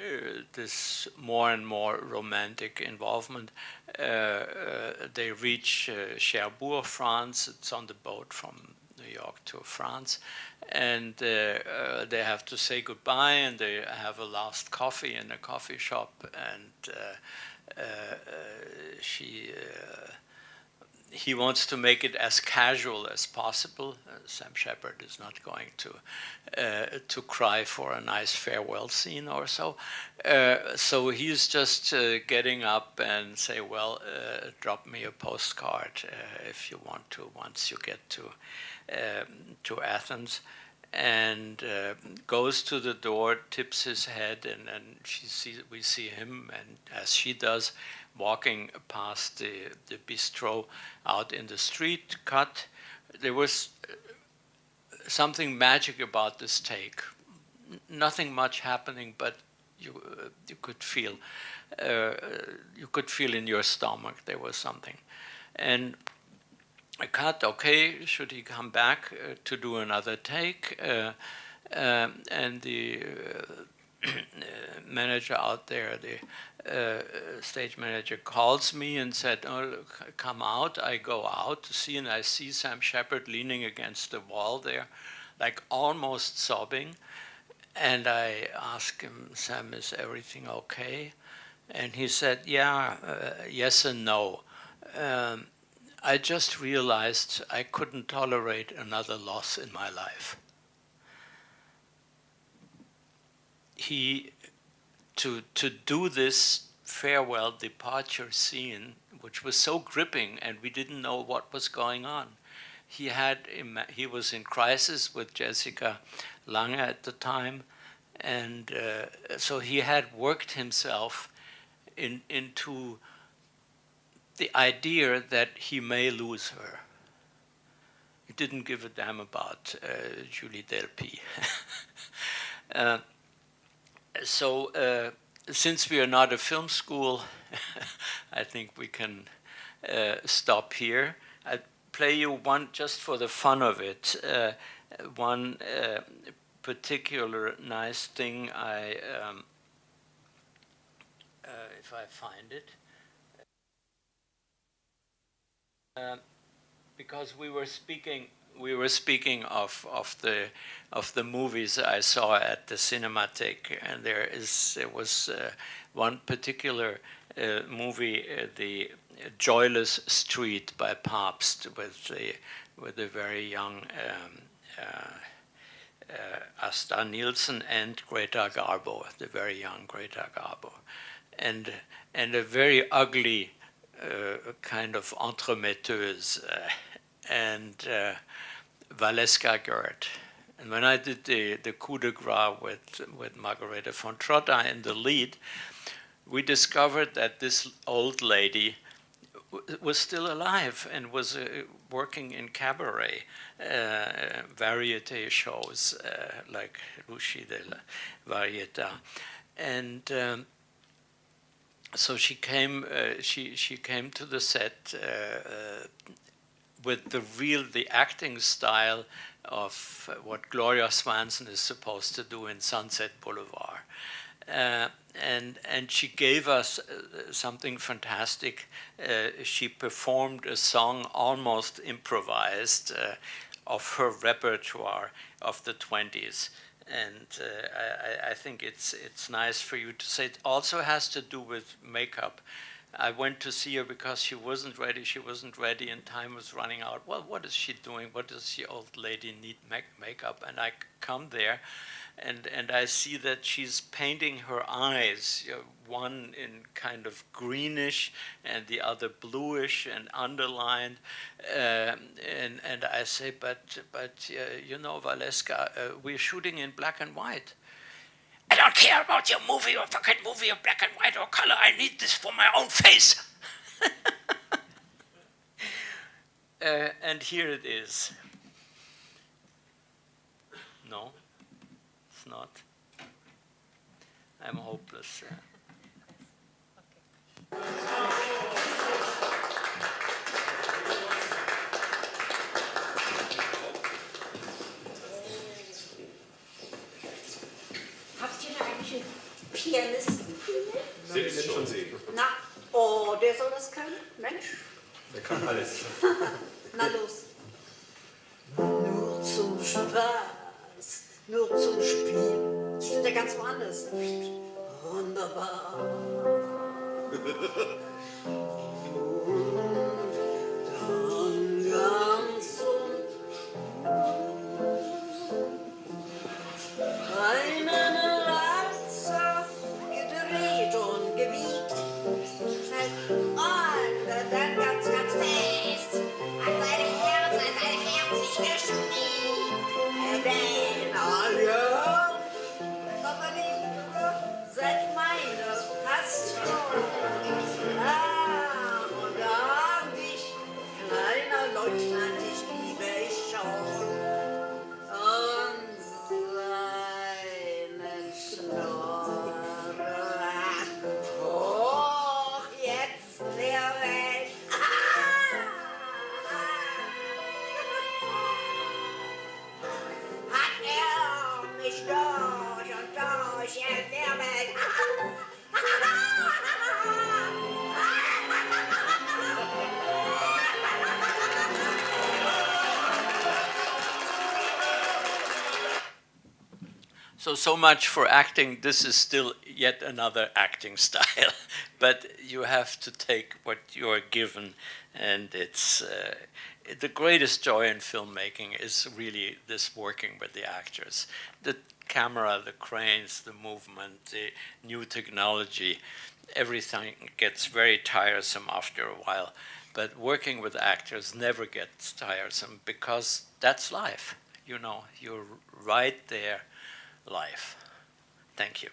S2: this more and more romantic involvement, they reach Cherbourg, France. It's on the boat from New York to France, and they have to say goodbye, and they have a last coffee in a coffee shop, and he wants to make it as casual as possible. Sam Shepard is not going to cry for a nice farewell scene or so. So he's just getting up and say, well, drop me a postcard if you want to, once you get to Athens. And goes to the door, tips his head, and then we see him, and as she does, walking past the bistro out in the street cut. There was something magic about this take. Nothing much happening, but you could feel in your stomach there was something. And I cut, okay, should he come back to do another take? And the manager out there, the stage manager, calls me and said, oh, look, come out. I go out to see, and I see Sam Shepard leaning against the wall there, like almost sobbing. And I asked him, Sam, is everything okay? And he said, yeah, yes and no. I just realized I couldn't tolerate another loss in my life. To do this farewell departure scene, which was so gripping, and we didn't know what was going on. He was in crisis with Jessica Lange at the time, and so he had worked himself into the idea that he may lose her. He didn't give a damn about Julie Delpy. So since we are not a film school, I think we can stop here. I'll play you one, just for the fun of it, one particular nice thing if I find it. Because we were speaking of the movies I saw at the Cinematheque, and there was one particular movie, the Joyless Street by Pabst, with a very young Asta Nielsen and Greta Garbo, the very young Greta Garbo, and a very ugly kind of entremetteuse and Valeska Gert. And when I did the coup de grace with Margherita von Trotta in the lead, we discovered that this old lady was still alive and was working in cabaret, variety shows like Luci della Varietà. And so she came to the set with the acting style of what Gloria Swanson is supposed to do in Sunset Boulevard. And she gave us something fantastic. She performed a song almost improvised of her repertoire of the 20s. And I think it's nice for you to say. It also has to do with makeup. I went to see her because she wasn't ready. She wasn't ready, and time was running out. Well, what is she doing? What does the old lady need makeup? And I come there, and I see that she's painting her eyes, one in kind of greenish and the other bluish and underlined. And I say, but you know, Valeska, we're shooting in black and white. I don't care about your movie or fucking movie of black and white or color. I need this for my own face. And here it is. No, it's not. I'm hopeless.
S8: Pianisten.
S9: Sitzt schon sehen.
S8: Na, oh, der soll das können? Mensch.
S9: Der kann alles.
S8: Na los. Nur zum Spaß, nur zum Spiel. Das steht ja ganz woanders. Wunderbar. Und dann ganz einen Reizer gedreht und gewiegt. Schnell und dann ganz fest an sein Herz sich geschmiegt. Denn alle, aber nicht, seid meine, hast schon. Und dann dich, kleiner Leutnant, ich liebe ich schon. Und seinen Schnorr. Hoch jetzt der Welt. Hat mich durch und durch erwärmt.
S2: So much for acting. This is still yet another acting style, but you have to take what you're given, and it's the greatest joy in filmmaking is really this working with the actors. The camera, the cranes, the movement, the new technology, everything gets very tiresome after a while, but working with actors never gets tiresome because that's life. You know, you're right there. Life. Thank you.